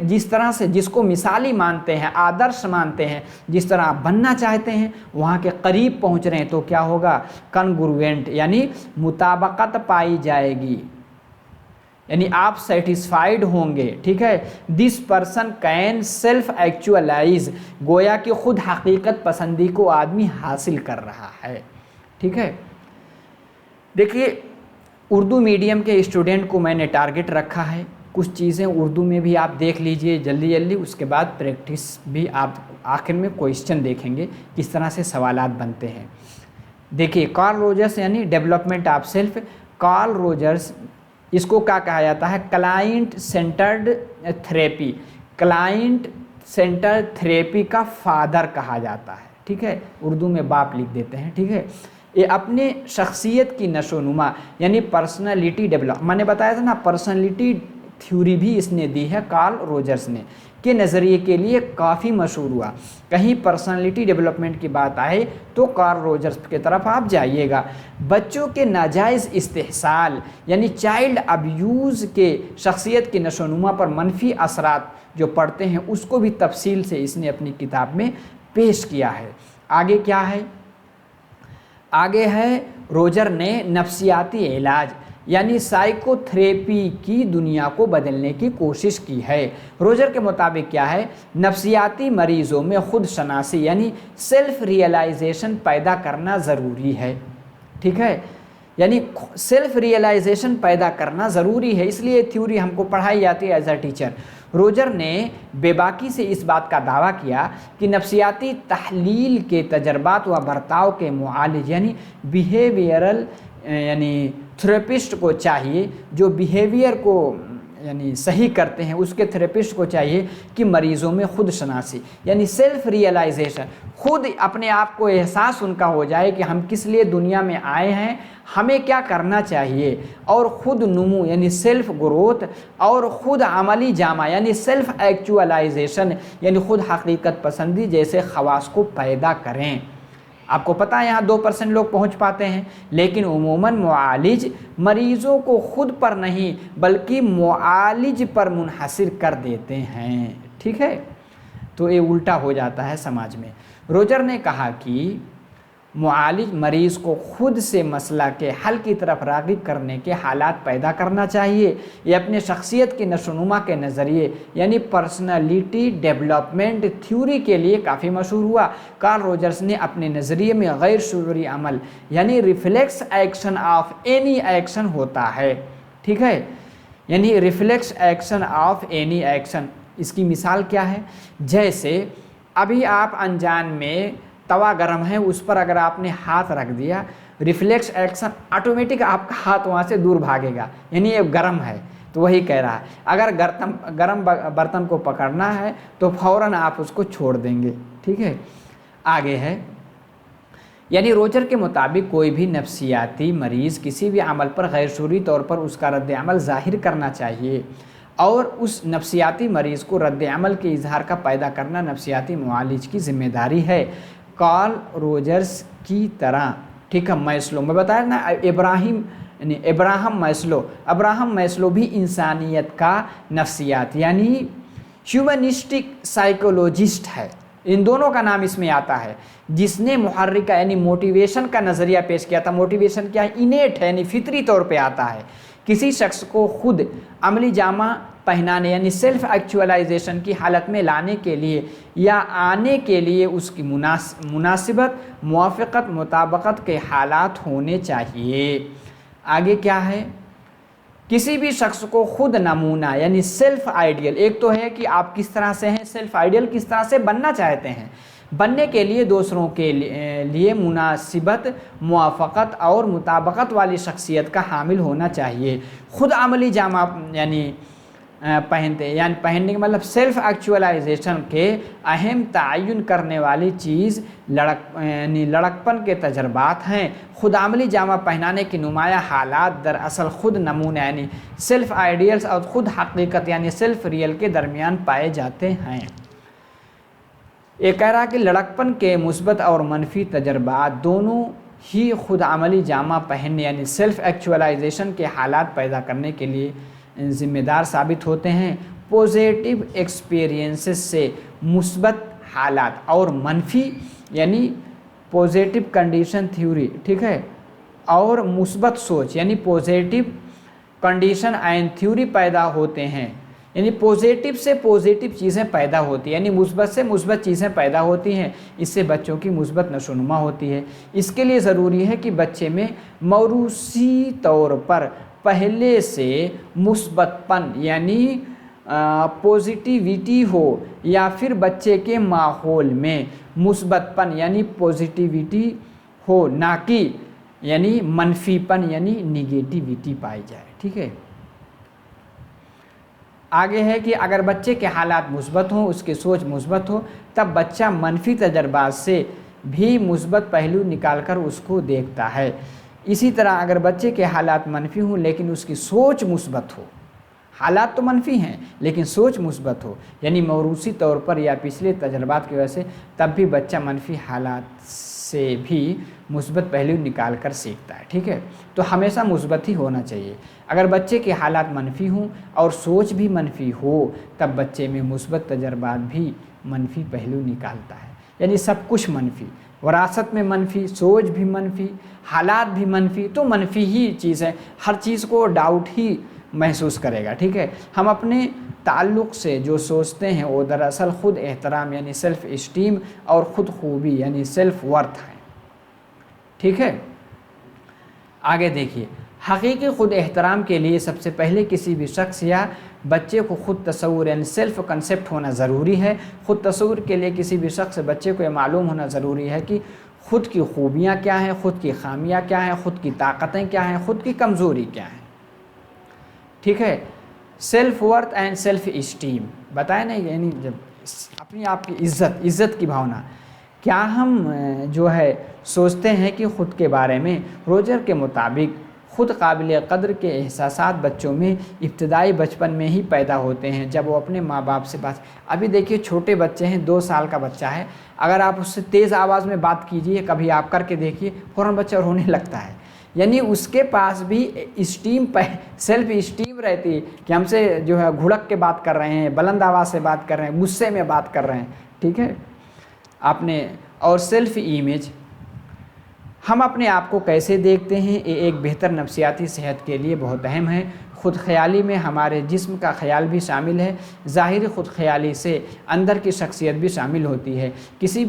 जिस तरह से जिसको मिसाली मानते हैं, आदर्श मानते हैं, जिस तरह आप बनना चाहते हैं वहाँ के करीब पहुँच रहे हैं तो क्या होगा? कन्ग्रुएंट यानी मुताबकत पाई जाएगी, यानी आप सेटिस्फाइड होंगे, ठीक है। This person can self actualise, गोया कि खुद हकीकत पसंदी को आदमी हासिल कर रहा है, ठीक है। देखिए उर्दू मीडियम के स्टूडेंट को मैंने टारगेट रखा है। कुछ चीज़ें उर्दू में भी आप देख लीजिए जल्दी जल्दी, उसके बाद प्रैक्टिस भी आप आखिर में क्वेश्चन देखेंगे किस तरह से सवालात बनते हैं। देखिए कार्ल रोजर्स यानी development of self. Carl Rogers इसको क्या कहा जाता है? Client centred therapy, client centred therapy का फादर कहा जाता है, ठीक है। उर्दू में बाप लिख देते हैं, ठीक है। ये अपने शख्सियत की नशोनुमा यानी पर्सनालिटी डेवलप, मैंने बताया था ना पर्सनालिटी थ्योरी भी इसने दी है कार्ल रोजर्स ने, के नज़रिए के लिए काफ़ी मशहूर हुआ। कहीं पर्सनालिटी डेवलपमेंट की बात आए तो कार्ल रोजर्स की तरफ आप जाइएगा। बच्चों के नाजायज़ इस्तेहसाल यानी चाइल्ड अब्यूज़ के शख्सियत की नशोनुमा पर मनफी असरात जो पड़ते हैं उसको भी तफसील से इसने अपनी किताब में पेश किया है। आगे क्या है? आगे है रोजर ने नफ्सियाती इलाज यानी साइकोथेरेपी की दुनिया को बदलने की कोशिश की है। रोजर के मुताबिक क्या है? नफ्सियाती मरीज़ों में खुद शनासी यानी सेल्फ रियलाइजेशन पैदा करना ज़रूरी है, ठीक है। यानी सेल्फ रियलाइजेशन पैदा करना ज़रूरी है, इसलिए थ्योरी हमको पढ़ाई जाती है एज अ टीचर। रोजर ने बेबाकी से इस बात का दावा किया कि नफ्सियाती तहलील के तजर्बात व बर्ताव के मुआलिज यानी बिहेवियरल यानी थेरेपिस्ट को चाहिए, जो बिहेवियर को यानी सही करते हैं उसके थेरेपिस्ट को चाहिए कि मरीज़ों में खुद शनासी यानी सेल्फ रियलाइजेशन, खुद अपने आप को एहसास उनका हो जाए कि हम किस लिए दुनिया में आए हैं, हमें क्या करना चाहिए, और ख़ुद नुमू यानी सेल्फ ग्रोथ और ख़ुद अमली जामा यानी सेल्फ एक्चुअलाइजेशन यानी ख़ुद हकीकत पसंदी जैसे खवास को पैदा करें। आपको पता है यहाँ 2% लोग पहुँच पाते हैं, लेकिन उमूमन मुआलिज मरीज़ों को ख़ुद पर नहीं बल्कि मुआलिज पर मुनहसिर कर देते हैं, ठीक है। तो ये उल्टा हो जाता है समाज में। रोजर ने कहा कि मुआलिज मरीज़ को खुद से मसला के हल की तरफ राग़िब करने के हालात पैदा करना चाहिए। ये अपने शख्सियत की नशोनुमा के नज़रिए यानी पर्सनालिटी डेवलपमेंट थ्योरी के लिए काफ़ी मशहूर हुआ। कार्ल रोजर्स ने अपने नज़रिए में गैर शुरूरी अमल यानी reflex action of any action होता है, ठीक है, यानी reflex action of any action. इसकी मिसाल क्या है? जैसे अभी आप अनजान में तवा गर्म है, उस पर अगर आपने हाथ रख दिया, रिफ्लेक्स एक्शन ऑटोमेटिक आपका हाथ वहाँ से दूर भागेगा, यानी ये गर्म है। तो वही कह रहा है अगर गर्म बर्तन को पकड़ना है तो फौरन आप उसको छोड़ देंगे, ठीक है। आगे है यानी रोजर के मुताबिक कोई भी नफ्सियाती मरीज़ किसी भी अमल पर गैर शूरी तौर पर उसका रद्द अमल ज़ाहिर करना चाहिए और उस नफ्सियाती मरीज़ को रद्द अमल के इजहार का पैदा करना नफ्सियाती मुआलिज की ज़िम्मेदारी है। कार्ल रोजर्स की तरह, ठीक है, मैस्लो मैं बताया ना, अब्राहम मैस्लो भी इंसानियत का नफ्सियात यानी ह्यूमनिस्टिक साइकोलॉजिस्ट है। इन दोनों का नाम इसमें आता है, जिसने मुहर्रिका यानी मोटिवेशन का नज़रिया पेश किया था। मोटिवेशन क्या है? इनेट है, यानी फितरी तौर पे आता है। किसी शख्स को खुद अमली जामा पहनाने यानी सेल्फ एक्चुअलाइजेशन की हालत में लाने के लिए या आने के लिए उसकी मुनासिबत, मुवाफ़क़त, मुताबकत के हालात होने चाहिए। आगे क्या है? किसी भी शख्स को खुद नमूना यानी सेल्फ आइडियल, एक तो है कि आप किस तरह से हैं, सेल्फ आइडियल किस तरह से बनना चाहते हैं, बनने के लिए दूसरों के लिए मुनासिबत, मुवाफ़क़त और मुताबकत वाली शख्सियत का हामिल होना चाहिए। खुद अमली जामा यानी पहनने का मतलब सेल्फ एक्चुअलाइजेशन के अहम तयन करने वाली चीज़ लड़कपन के तजर्बात हैं। खुद अमली जामा पहनाने की नुमाया हालात दरअसल खुद नमूने यानी सेल्फ आइडियल्स और ख़ुद हकीकत यानी सेल्फ रियल के दरमियान पाए जाते हैं। ये कह रहा कि लड़कपन के मुस्बत और मनफी तजर्बात दोनों ही खुद अमली जामा पहनने यानी सेल्फ एक्चुअलाइजेशन के हालात पैदा करने के लिए ज़िम्मेदार साबित होते हैं। पॉजिटिव एक्सपीरियंसेस से मुस्बत हालात और मनफी यानी पॉजिटिव कंडीशन थ्योरी, ठीक है, और मुस्बत सोच यानी पॉजिटिव कंडीशन एंड थ्योरी पैदा होते हैं। यानी पॉजिटिव से पॉजिटिव चीज़ें पैदा होती हैं, यानी मुस्बत से मुस्बत चीज़ें पैदा होती हैं। इससे बच्चों की मुस्बत नशोनुमा होती है। इसके लिए ज़रूरी है कि बच्चे में मौरूसी तौर पर पहले से मुस्बतपन यानी पॉजिटिविटी हो, या फिर बच्चे के माहौल में मुस्बतपन यानी पॉजिटिविटी हो, ना कि यानी मनफीपन यानी निगेटिविटी पाई जाए। ठीक है, आगे है कि अगर बच्चे के हालात मुस्बत हों, उसकी सोच मुस्बत हो, तब बच्चा मनफी तजर्बात से भी मुस्बत पहलू निकालकर उसको देखता है। इसी तरह अगर बच्चे के हालात मनफी हों लेकिन उसकी सोच मुस्बत हो, हालात तो मनफी हैं लेकिन सोच मुस्बत हो, यानी मौरूसी तौर पर या पिछले तजर्बात की वजह से, तब भी बच्चा मनफी हालात से भी मुस्बत पहलू निकाल कर सीखता है। ठीक है, तो हमेशा मुस्बत ही होना चाहिए। अगर बच्चे के हालात मनफी हों और सोच भी मनफी हो, तब बच्चे में मुस्बत तजर्बात भी मनफी पहलू निकालता है। यानी सब कुछ मनफी, वरासत में मनफी, सोच भी मनफी, हालात भी मनफी, तो मनफी ही चीज़ है। हर चीज़ को डाउट ही महसूस करेगा। ठीक है, हम अपने ताल्लुक़ से जो सोचते हैं वो दरअसल ख़ुद एहतराम यानी सेल्फ़ इस्टीम और ख़ुद खूबी यानी सेल्फ़ वर्थ है। ठीक है, आगे देखिए, हकीकी ख़ुद एहतराम के लिए सबसे पहले किसी भी शख्स या बच्चे को ख़ुद तसव्वुर यानी सेल्फ़ कंसेप्ट होना ज़रूरी है। ख़ुद तसव्वुर के लिए किसी भी शख्स बच्चे को ये मालूम होना ज़रूरी है कि ख़ुद की खूबियाँ क्या हैं, ख़ुद की खामियाँ क्या हैं, ख़ुद की ताकतें क्या हैं, ख़ुद की कमज़ोरी क्या है। ठीक है, self worth and self esteem बताया नहीं, यानी जब अपनी आपकी इज़्ज़त की भावना, क्या हम जो है सोचते हैं कि ख़ुद के बारे में रोजर के मुताबिक ख़ुद काबिल क़द्र के एहसासात बच्चों में इब्तदाई बचपन में ही पैदा होते हैं, जब वो अपने माँ बाप से बात। अभी देखिए छोटे बच्चे हैं, 2 साल का बच्चा है, अगर आप उससे तेज़ आवाज़ में बात कीजिए, कभी आप करके देखिए, फ़ौरन बच्चा रोने लगता है। यानी उसके पास भी इस्टीम सेल्फ़ इस्टीम रहती है कि हमसे जो है घुड़क के बात कर रहे हैं, बुलंद आवाज़ से बात कर रहे हैं, गुस्से में बात कर रहे हैं। ठीक है, आपने और सेल्फ़ इमेज, हम अपने आप को कैसे देखते हैं, ये एक बेहतर नफ्सियाती सेहत के लिए बहुत अहम है। ख़ुद ख़याली में हमारे जिस्म का ख़याल भी शामिल है। ज़ाहिरी ख़ुद ख़याली से अंदर की शख्सियत भी शामिल होती है। किसी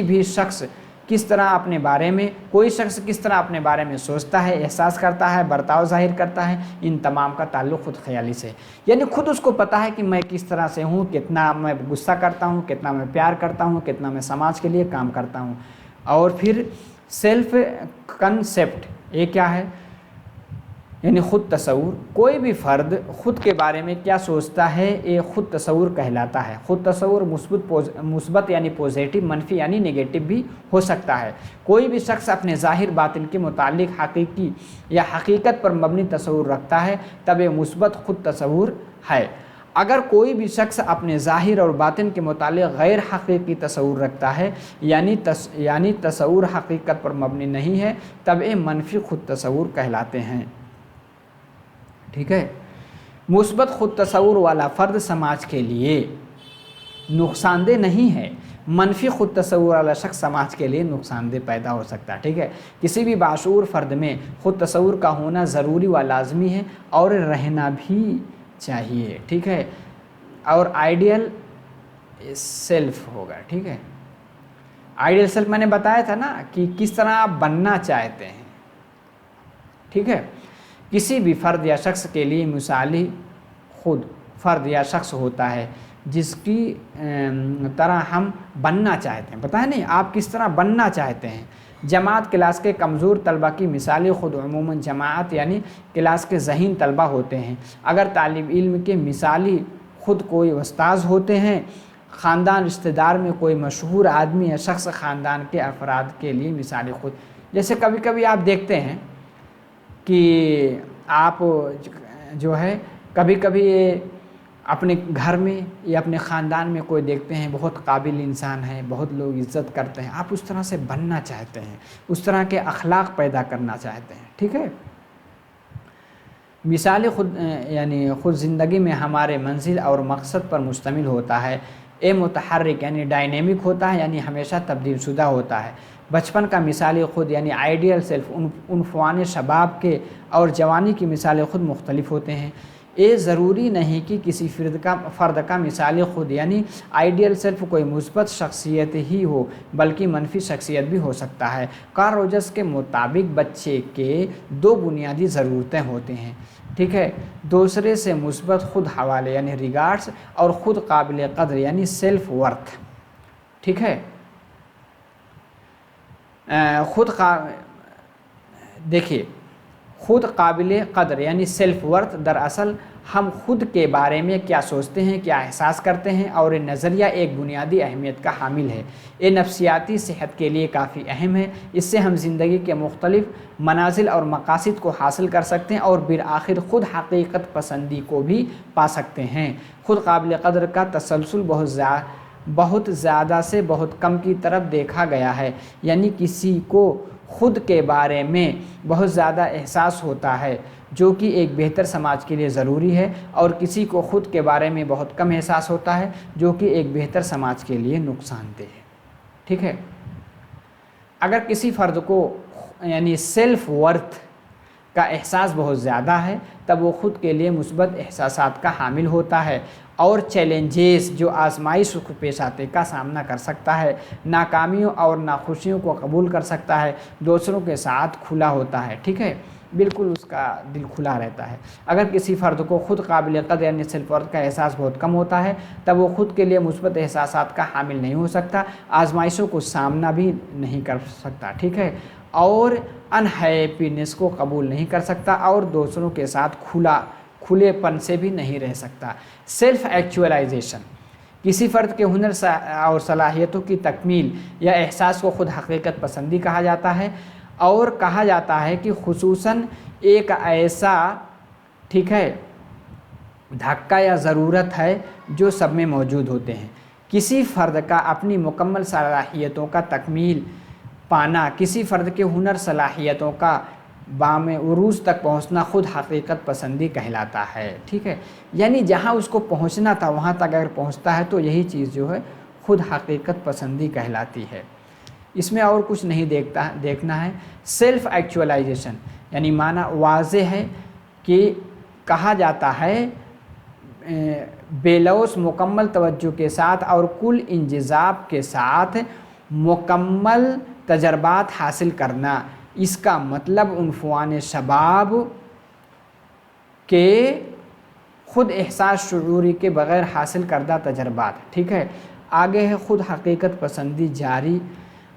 भी शख्स किस तरह अपने बारे में, कोई शख्स किस तरह अपने बारे में सोचता है, एहसास करता है, बर्ताव ज़ाहिर करता है, इन तमाम का ताल्लुक़ ख़ुद ख़याली से। यानी खुद उसको पता है कि मैं किस तरह से हूँ, कितना मैं गुस्सा करता हूँ, कितना मैं प्यार करता हूँ, कितना मैं समाज के लिए काम करता हूँ। और फिर सेल्फ़ कंसेप्ट, ये क्या है? यानी ख़ुद तसव्वुर। कोई भी फ़र्द ख़ुद के बारे में क्या सोचता है ये ख़ुद तसव्वुर कहलाता है। ख़ुद तसव्वुर मुस्बत यानी पॉजिटिव, मनफी यानी नेगेटिव भी हो सकता है। कोई भी शख्स अपने ज़ाहिर बातिन के मुतालिक हकीकी या हकीकत पर मबनी तसव्वुर रखता है तब ये मुस्बत ख़ुद तसव्वुर है। अगर कोई भी शख्स अपने ज़ाहिर और बातिन के मुतालिक गैर हकीकी तसव्वुर रखता है यानी तसव्वुर हकीकत पर मबनी नहीं है तब ये मनफी ख़ुद तसव्वुर कहलाते हैं। ठीक है। मुस्बत ख़ुद तसव्वुर वाला फ़र्द समाज के लिए नुकसानदेह नहीं है, मनफी ख़ुद तसव्वुर वाला शख्स समाज के लिए नुकसानदेह पैदा हो सकता है। ठीक है। किसी भी बाशऊर फ़र्द में ख़ुद तसव्वुर का होना ज़रूरी व लाजमी है और रहना भी चाहिए। ठीक है। और आइडियल सेल्फ होगा। ठीक है। आइडियल सेल्फ मैंने बताया था ना कि किस तरह आप बनना चाहते हैं। ठीक है। किसी भी फ़र्द या शख्स के लिए मिसाली खुद फ़र्द या शख्स होता है जिसकी तरह हम बनना चाहते हैं। पता है नहीं आप किस तरह बनना चाहते हैं। जमात क्लास के कमज़ोर तलबा की मिसाली ख़ुद अमूमन जमात यानी क्लास के ज़हीन तलबा होते हैं। अगर तालिब इल्म के मिसाली ख़ुद कोई उस्ताद होते हैं, ख़ानदान रिश्तेदार में कोई मशहूर आदमी या शख्स ख़ानदान के अफराद के लिए मिसाली ख़ुद, जैसे कभी कभी आप देखते हैं कि आप जो है कभी कभी अपने घर में या अपने ख़ानदान में कोई देखते हैं बहुत काबिल इंसान है, बहुत लोग इज़्ज़त करते हैं, आप उस तरह से बनना चाहते हैं, उस तरह के अखलाक पैदा करना चाहते हैं। ठीक है। मिसाल खुद यानी ख़ुद ज़िंदगी में हमारे मंजिल और मकसद पर मुश्तमिल होता है। ए मुतहर्रिक यानी डायनेमिक होता है, यानी हमेशा तब्दील शुदा होता है। बचपन का मिसाल खुद यानी आइडियल सेल्फ उनफवान शबाब के और जवानी की मिसाल खुद मुख्तलिफ होते हैं। ये ज़रूरी नहीं कि किसी फ़र्द का मिसाल ख़ुद यानी आइडियल सेल्फ कोई मुस्बत शख्सियत ही हो बल्कि मनफी शख्सियत भी हो सकता है। कार्ल रोजर्स के मुताबिक बच्चे के दो बुनियादी ज़रूरतें होती हैं। ठीक है। दूसरे से मुस्बत ख़ुद हवाले यानी रिगार्ड्स और ख़ुद काबिल कदर यानी सेल्फ वर्थ। ठीक है। देखिए ख़ुद काबिल कदर यानी सेल्फ वर्थ दरअसल हम खुद के बारे में क्या सोचते हैं, क्या एहसास करते हैं और ये नज़रिया एक बुनियादी अहमियत का हामिल है। ये नफ्सियाती सेहत के लिए काफ़ी अहम है। इससे हम ज़िंदगी के मुख्तलिफ मनाजिल और मकासद को हासिल कर सकते हैं और फिर आखिर ख़ुद हकीकत पसंदी को भी पा सकते हैं। ख़ुद काबिल कदर का तसलसल बहुत ज़्यादा से बहुत कम की तरफ देखा गया है, यानी किसी को ख़ुद के बारे में बहुत ज़्यादा एहसास होता है जो कि एक बेहतर समाज के लिए ज़रूरी है, और किसी को ख़ुद के बारे में बहुत कम एहसास होता है जो कि एक बेहतर समाज के लिए नुकसानदेह है। ठीक है। अगर किसी फ़र्द को यानी सेल्फ वर्थ का एहसास बहुत ज़्यादा है तब वो ख़ुद के लिए मुस्बत एहसासात का हामिल होता है और चैलेंजेस जो आजमाइश को पेश आते का सामना कर सकता है, नाकामियों और नाखुशियों को कबूल कर सकता है, दूसरों के साथ खुला होता है। ठीक है। बिल्कुल उसका दिल खुला रहता है। अगर किसी फ़र्द को ख़ुद काबिल कदर यानी सेल्फ वर्थ का एहसास बहुत कम होता है तब वो ख़ुद के लिए मुस्बत एहसासात का हामिल नहीं हो सकता, आजमाइशों को सामना भी नहीं कर सकता। ठीक है। और अनहैप्पीनेस को कबूल नहीं कर सकता और दूसरों के साथ खुलेपन से भी नहीं रह सकता। सेल्फ एक्चुअलाइजेशन किसी फ़र्द के हुनर और सलाहियतों की तकमील या एहसास को ख़ुद हकीकत पसंदी कहा जाता है, और कहा जाता है कि खुसूसन एक ऐसा ठीक है धक्का या ज़रूरत है जो सब में मौजूद होते हैं। किसी फ़र्द का अपनी मुकम्मल सलाहियतों का तकमील पाना, किसी फ़र्द के हुनर सलाहियतों का बामे उरूज तक पहुंचना ख़ुद हकीकत पसंदी कहलाता है। ठीक है। यानी जहां उसको पहुंचना था वहां तक अगर पहुंचता है तो यही चीज़ जो है ख़ुद हकीकत पसंदी कहलाती है। इसमें और कुछ नहीं देखना है। सेल्फ एक्चुअलाइजेशन यानी माना वाज़े है कि कहा जाता है बेलौस मुकम्मल तवज्जो के साथ और कुल इंजज़ाब के साथ मुकम्मल तजर्बात हासिल करना। इसका मतलब उनफवान शबाब के ख़ुद एहसास शुऊरी के बग़ैर हासिल करदा तजर्बात। ठीक है। आगे है ख़ुद हकीकत पसंदी जारी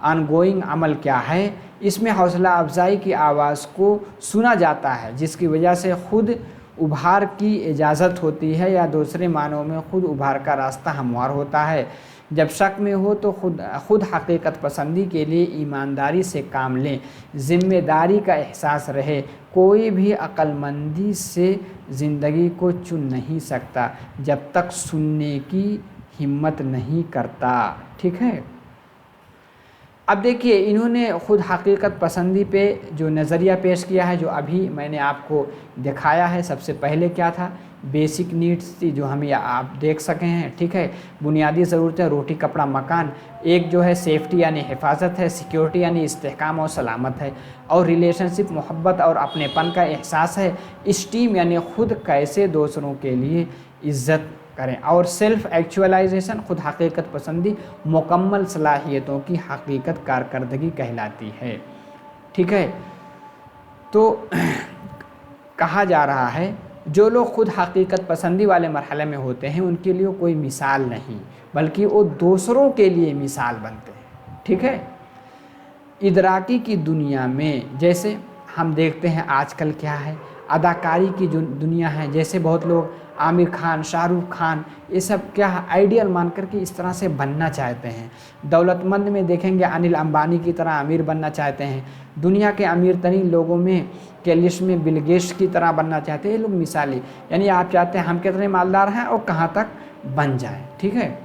ऑनगोइंग अमल क्या है। इसमें हौसला अफजाई की आवाज़ को सुना जाता है जिसकी वजह से खुद उभार की इजाज़त होती है या दूसरे मानों में खुद उभार का रास्ता हमवार होता है। जब शक में हो तो खुद हकीकत पसंदी के लिए ईमानदारी से काम लें, ज़िम्मेदारी का एहसास रहे। कोई भी अक्लमंदी से ज़िंदगी को चुन नहीं सकता जब तक सुनने की हिम्मत नहीं करता। ठीक है। अब देखिए इन्होंने ख़ुद हकीकत पसंदी पे जो नज़रिया पेश किया है, जो अभी मैंने आपको दिखाया है। सबसे पहले क्या था, बेसिक नीड्स थी जो हम आप देख सके हैं। ठीक है, बुनियादी ज़रूरतें रोटी कपड़ा मकान। एक जो है सेफ्टी यानी हिफाजत है, सिक्योरिटी यानी इस्तेहकाम और सलामत है, और रिलेशनशिप मोहब्बत और अपनेपन का एहसास है। इस्टीम यानी ख़ुद कैसे दूसरों के लिए इज़्ज़त करें, और सेल्फ़ एक्चुअलाइजेशन खुद हकीकत पसंदी मुकम्मल सलाहियतों की हकीकत कारकर्दगी कहलाती है। ठीक है, तो कहा जा रहा है जो लोग खुद हकीकत पसंदी वाले मरहले में होते हैं उनके लिए कोई मिसाल नहीं बल्कि वो दूसरों के लिए मिसाल बनते हैं। ठीक है, इदराकी की दुनिया में जैसे हम देखते हैं आजकल क्या है, अदाकारी की जो दुनिया है, जैसे बहुत लोग आमिर खान, शाहरुख खान, ये सब क्या आइडियल मान कर के इस तरह से बनना चाहते हैं। दौलतमंद में देखेंगे अनिल अंबानी की तरह अमीर बनना चाहते हैं। दुनिया के अमीर तरीन लोगों में के लिस्ट में बिल गेट्स की तरह बनना चाहते हैं। ये लोग मिसाली, यानी आप चाहते हैं हम कितने मालदार हैं और कहाँ तक बन जाएं। ठीक है,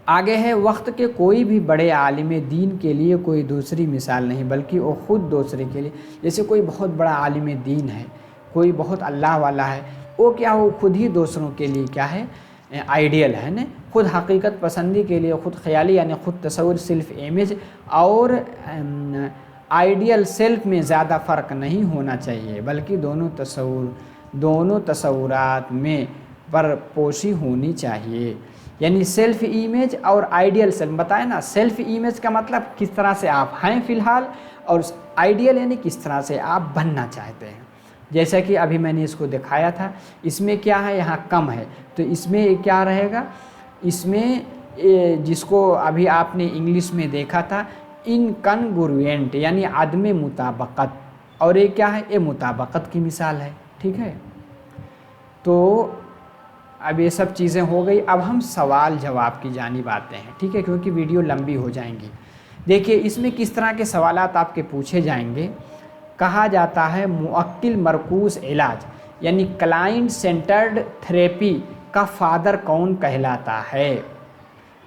आगे है वक्त के कोई भी बड़े आलिम दीन के लिए कोई दूसरी मिसाल नहीं बल्कि वो ख़ुद दूसरे के लिए। जैसे कोई बहुत बड़ा आलिम दीन है, कोई बहुत अल्लाह वाला है, वो क्या वो खुद ही दूसरों के लिए क्या है, आइडियल है ना। खुद हकीकत पसंदी के लिए खुद ख्याली यानी खुद तस्वुर, सेल्फ इमेज और आइडियल सेल्फ में ज़्यादा फ़र्क नहीं होना चाहिए बल्कि दोनों तस्वुरात में परपोशी होनी चाहिए। यानी सेल्फ़ इमेज और आइडियल सेल्फ बताए ना। सेल्फ़ इमेज का मतलब किस तरह से आप हैं फ़िलहाल, और आइडियल यानी किस तरह से आप बनना चाहते हैं। जैसा कि अभी मैंने इसको दिखाया था, इसमें क्या है, यहाँ कम है तो इसमें क्या रहेगा, इसमें जिसको अभी आपने इंग्लिश में देखा था इनकन्ग्रुएंट यानी आदम मुताबकत, और ये क्या है, ये मुताबकत की मिसाल है। ठीक है, तो अब ये सब चीज़ें हो गई। अब हम सवाल जवाब की जानिब आते हैं। ठीक है, क्योंकि वीडियो लंबी हो जाएंगी। देखिए इसमें किस तरह के सवालात आपके पूछे जाएंगे। कहा जाता है मुअक्किल मरकूज़ इलाज यानी क्लाइंट सेंटर्ड थेरेपी का फादर कौन कहलाता है।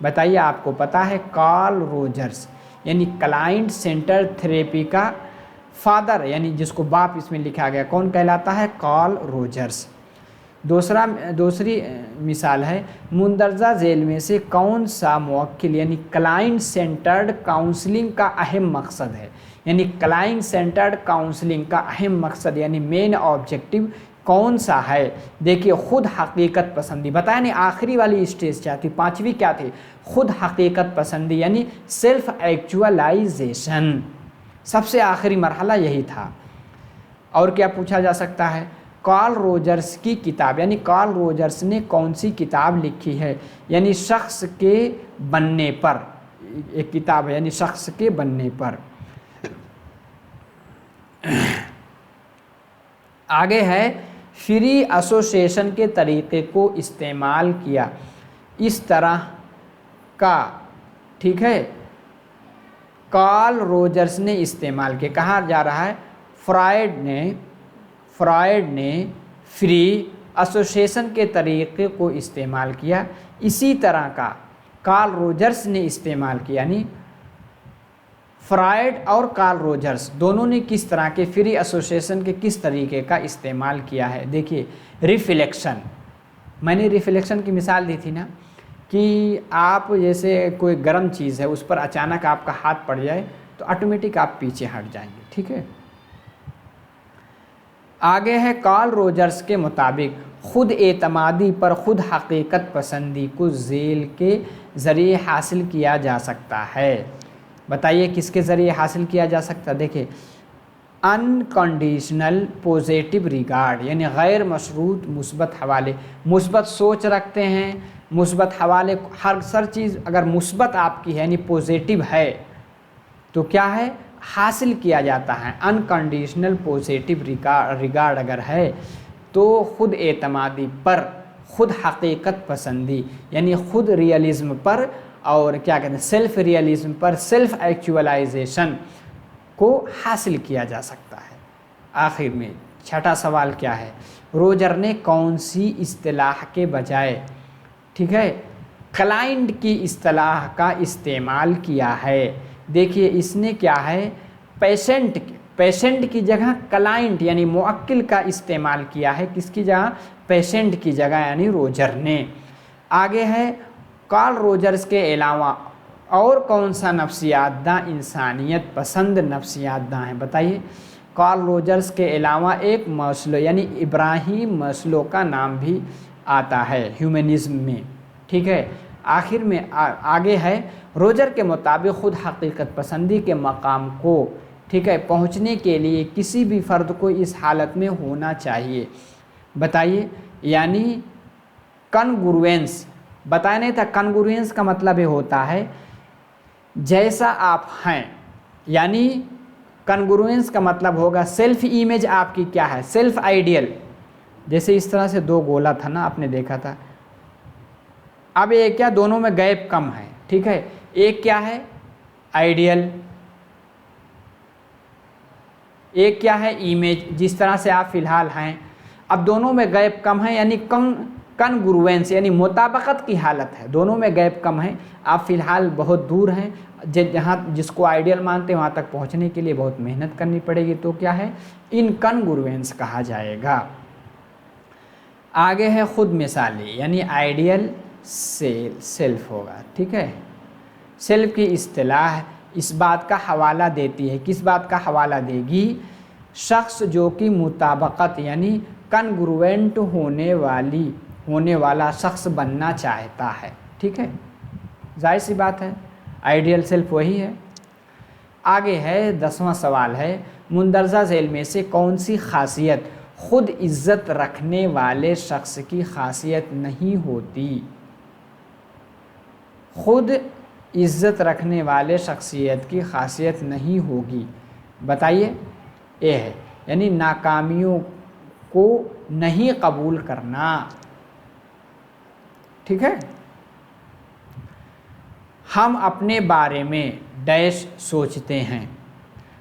बताइए, आपको पता है कार्ल रोजर्स यानी क्लाइंट सेंटर्ड थेरेपी का फादर यानी जिसको बाप इसमें लिखा गया कौन कहलाता है, कार्ल रोजर्स। दूसरी मिसाल है मुंदरजा झेल में से कौन सा मुवक्किल यानी क्लाइंट सेंटर्ड काउंसलिंग का अहम मकसद है। यानी क्लाइंट सेंटर्ड काउंसलिंग का अहम मकसद यानी मेन ऑब्जेक्टिव कौन सा है। देखिए खुद हकीकत पसंदी बताया नहीं, आखिरी वाली स्टेज क्या थी, पांचवी क्या थी, खुद हकीकत पसंदी यानी सेल्फ एक्चुअलाइजेशन। सबसे आखिरी मरहला यही था। और क्या पूछा जा सकता है, कार्ल रोजर्स की किताब यानी कार्ल रोजर्स ने कौन सी किताब लिखी है, यानी शख्स के बनने पर एक किताब है, यानी शख्स के बनने पर। आगे है फ्री एसोसिएशन के तरीक़े को इस्तेमाल किया इस तरह का। ठीक है, कार्ल रोजर्स ने इस्तेमाल किया। कहा जा रहा है फ्रायड ने फ्री एसोसिएशन के तरीक़े को इस्तेमाल किया, इसी तरह का कार्ल रोजर्स ने इस्तेमाल किया। यानी फ्रायड और कार्ल रोजर्स दोनों ने किस तरह के फ्री एसोसिएशन के किस तरीके का इस्तेमाल किया है। देखिए रिफ्लेक्शन, मैंने रिफ्लेक्शन की मिसाल दी थी ना कि आप जैसे कोई गर्म चीज़ है उस पर अचानक आपका हाथ पड़ जाए तो ऑटोमेटिक आप पीछे हट जाएंगे। ठीक है, आगे है कार्ल रोजर्स के मुताबिक खुद एतमादी पर खुद हकीकत पसंदी को झेल के ज़रिए हासिल किया जा सकता है। बताइए किसके ज़रिए हासिल किया जा सकता है। देखिए अनकंडीशनल पॉजिटिव रिगार्ड यानी गैर मशरूत मुस्बत हवाले, मुस्बत सोच रखते हैं, मुस्बत हवाले, हर चीज़ अगर मुस्बत आपकी है यानी पॉजिटिव है तो क्या है, हासिल किया जाता है। अनकंडीशनल पॉजिटिव रिगार्ड अगर है तो ख़ुद एतमादी पर, ख़ुद हकीकत पसंदी यानी ख़ुद रियलिज़म पर, और क्या कहते हैं सेल्फ रियलिज़म पर, सेल्फ एक्चुअलाइजेशन को हासिल किया जा सकता है। आखिर में छठा सवाल क्या है, रोजर ने कौन सी इस्तिलाह के बजाय, ठीक है, क्लाइंट की इस्तिलाह का इस्तेमाल किया है। देखिए इसने क्या है, पेशेंट की जगह क्लाइंट यानी मुअक्किल का इस्तेमाल किया है। किसकी जगह, पेशेंट की जगह यानी रोजर ने। आगे है, कार्ल रोजर्स के अलावा और कौन सा नफ्सियातदां इंसानियत पसंद नफ्सियातदां है, बताइए। कार्ल रोजर्स के अलावा एक मस्लो यानी इब्राहिम मस्लो का नाम भी आता है ह्यूमनिज़्म में, ठीक है। आखिर में आगे है, रोजर के मुताबिक ख़ुद हकीकत पसंदी के मकाम को, ठीक है, पहुँचने के लिए किसी भी फ़र्द को इस हालत में होना चाहिए, बताइए। यानी कन्ग्रुएंस बताया नहीं था, कन्ग्रुएंस का मतलब ये होता है जैसा आप हैं, यानी कन्ग्रुएंस का मतलब होगा सेल्फ इमेज आपकी क्या है, सेल्फ आइडियल। जैसे इस तरह से दो गोला था ना, आपने देखा था। अब ये क्या, दोनों में गैप कम है, ठीक है। एक क्या है आइडियल, एक क्या है इमेज, जिस तरह से आप फिलहाल हैं। अब दोनों में गैप कम है यानी कन्ग्रुएंस यानी मुताबकत की हालत है, दोनों में गैप कम है। आप फिलहाल बहुत दूर हैं, जहाँ जिसको आइडियल मानते हैं वहाँ तक पहुँचने के लिए बहुत मेहनत करनी पड़ेगी, तो क्या है, इनकन्ग्रुएंस कहा जाएगा। आगे है खुद मिसाली यानी आइडियल सेल्फ होगा, ठीक है। सेल्फ की इस्तिलाह इस बात का हवाला देती है, किस बात का हवाला देगी, शख्स जो कि मुताबकत यानी कन्ग्रुएंट होने वाला शख्स बनना चाहता है, ठीक है, जाहिर सी बात है, आइडियल सेल्फ वही है। आगे है 10वां सवाल है, मुंदरजा झेल में से कौन सी खासियत खुद इज्जत रखने वाले शख्स की खासियत नहीं होती। खुद इज्जत रखने वाले शख्सियत की खासियत नहीं होगी, बताइए। ए है यानी नाकामियों को नहीं कबूल करना, ठीक है। हम अपने बारे में डैश सोचते हैं,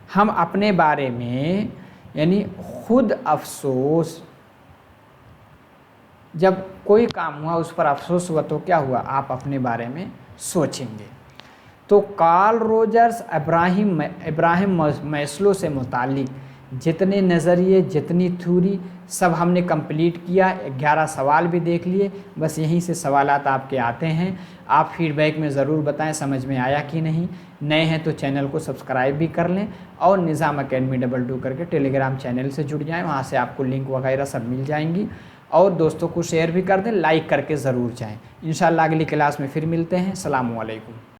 हम अपने बारे में यानी खुद अफसोस, जब कोई काम हुआ उस पर अफसोस हुआ तो क्या हुआ, आप अपने बारे में सोचेंगे। तो कार्ल रोजर्स इब्राहिम मैस्लो से मुतालिक जितने नज़रिए, जितनी थ्योरी सब हमने कंप्लीट किया। 11 सवाल भी देख लिए, बस यहीं से सवालात आपके आते हैं। आप फीडबैक में ज़रूर बताएं समझ में आया कि नहीं। नए हैं तो चैनल को सब्सक्राइब भी कर लें और निज़ाम अकेडमी 22 करके टेलीग्राम चैनल से जुड़ जाएं, वहाँ से आपको लिंक वगैरह सब मिल जाएंगी। और दोस्तों को शेयर भी कर दें, लाइक करके ज़रूर जाएँ। इंशाअल्लाह अगली क्लास में फिर मिलते हैं। अस्सलामु अलैकुम।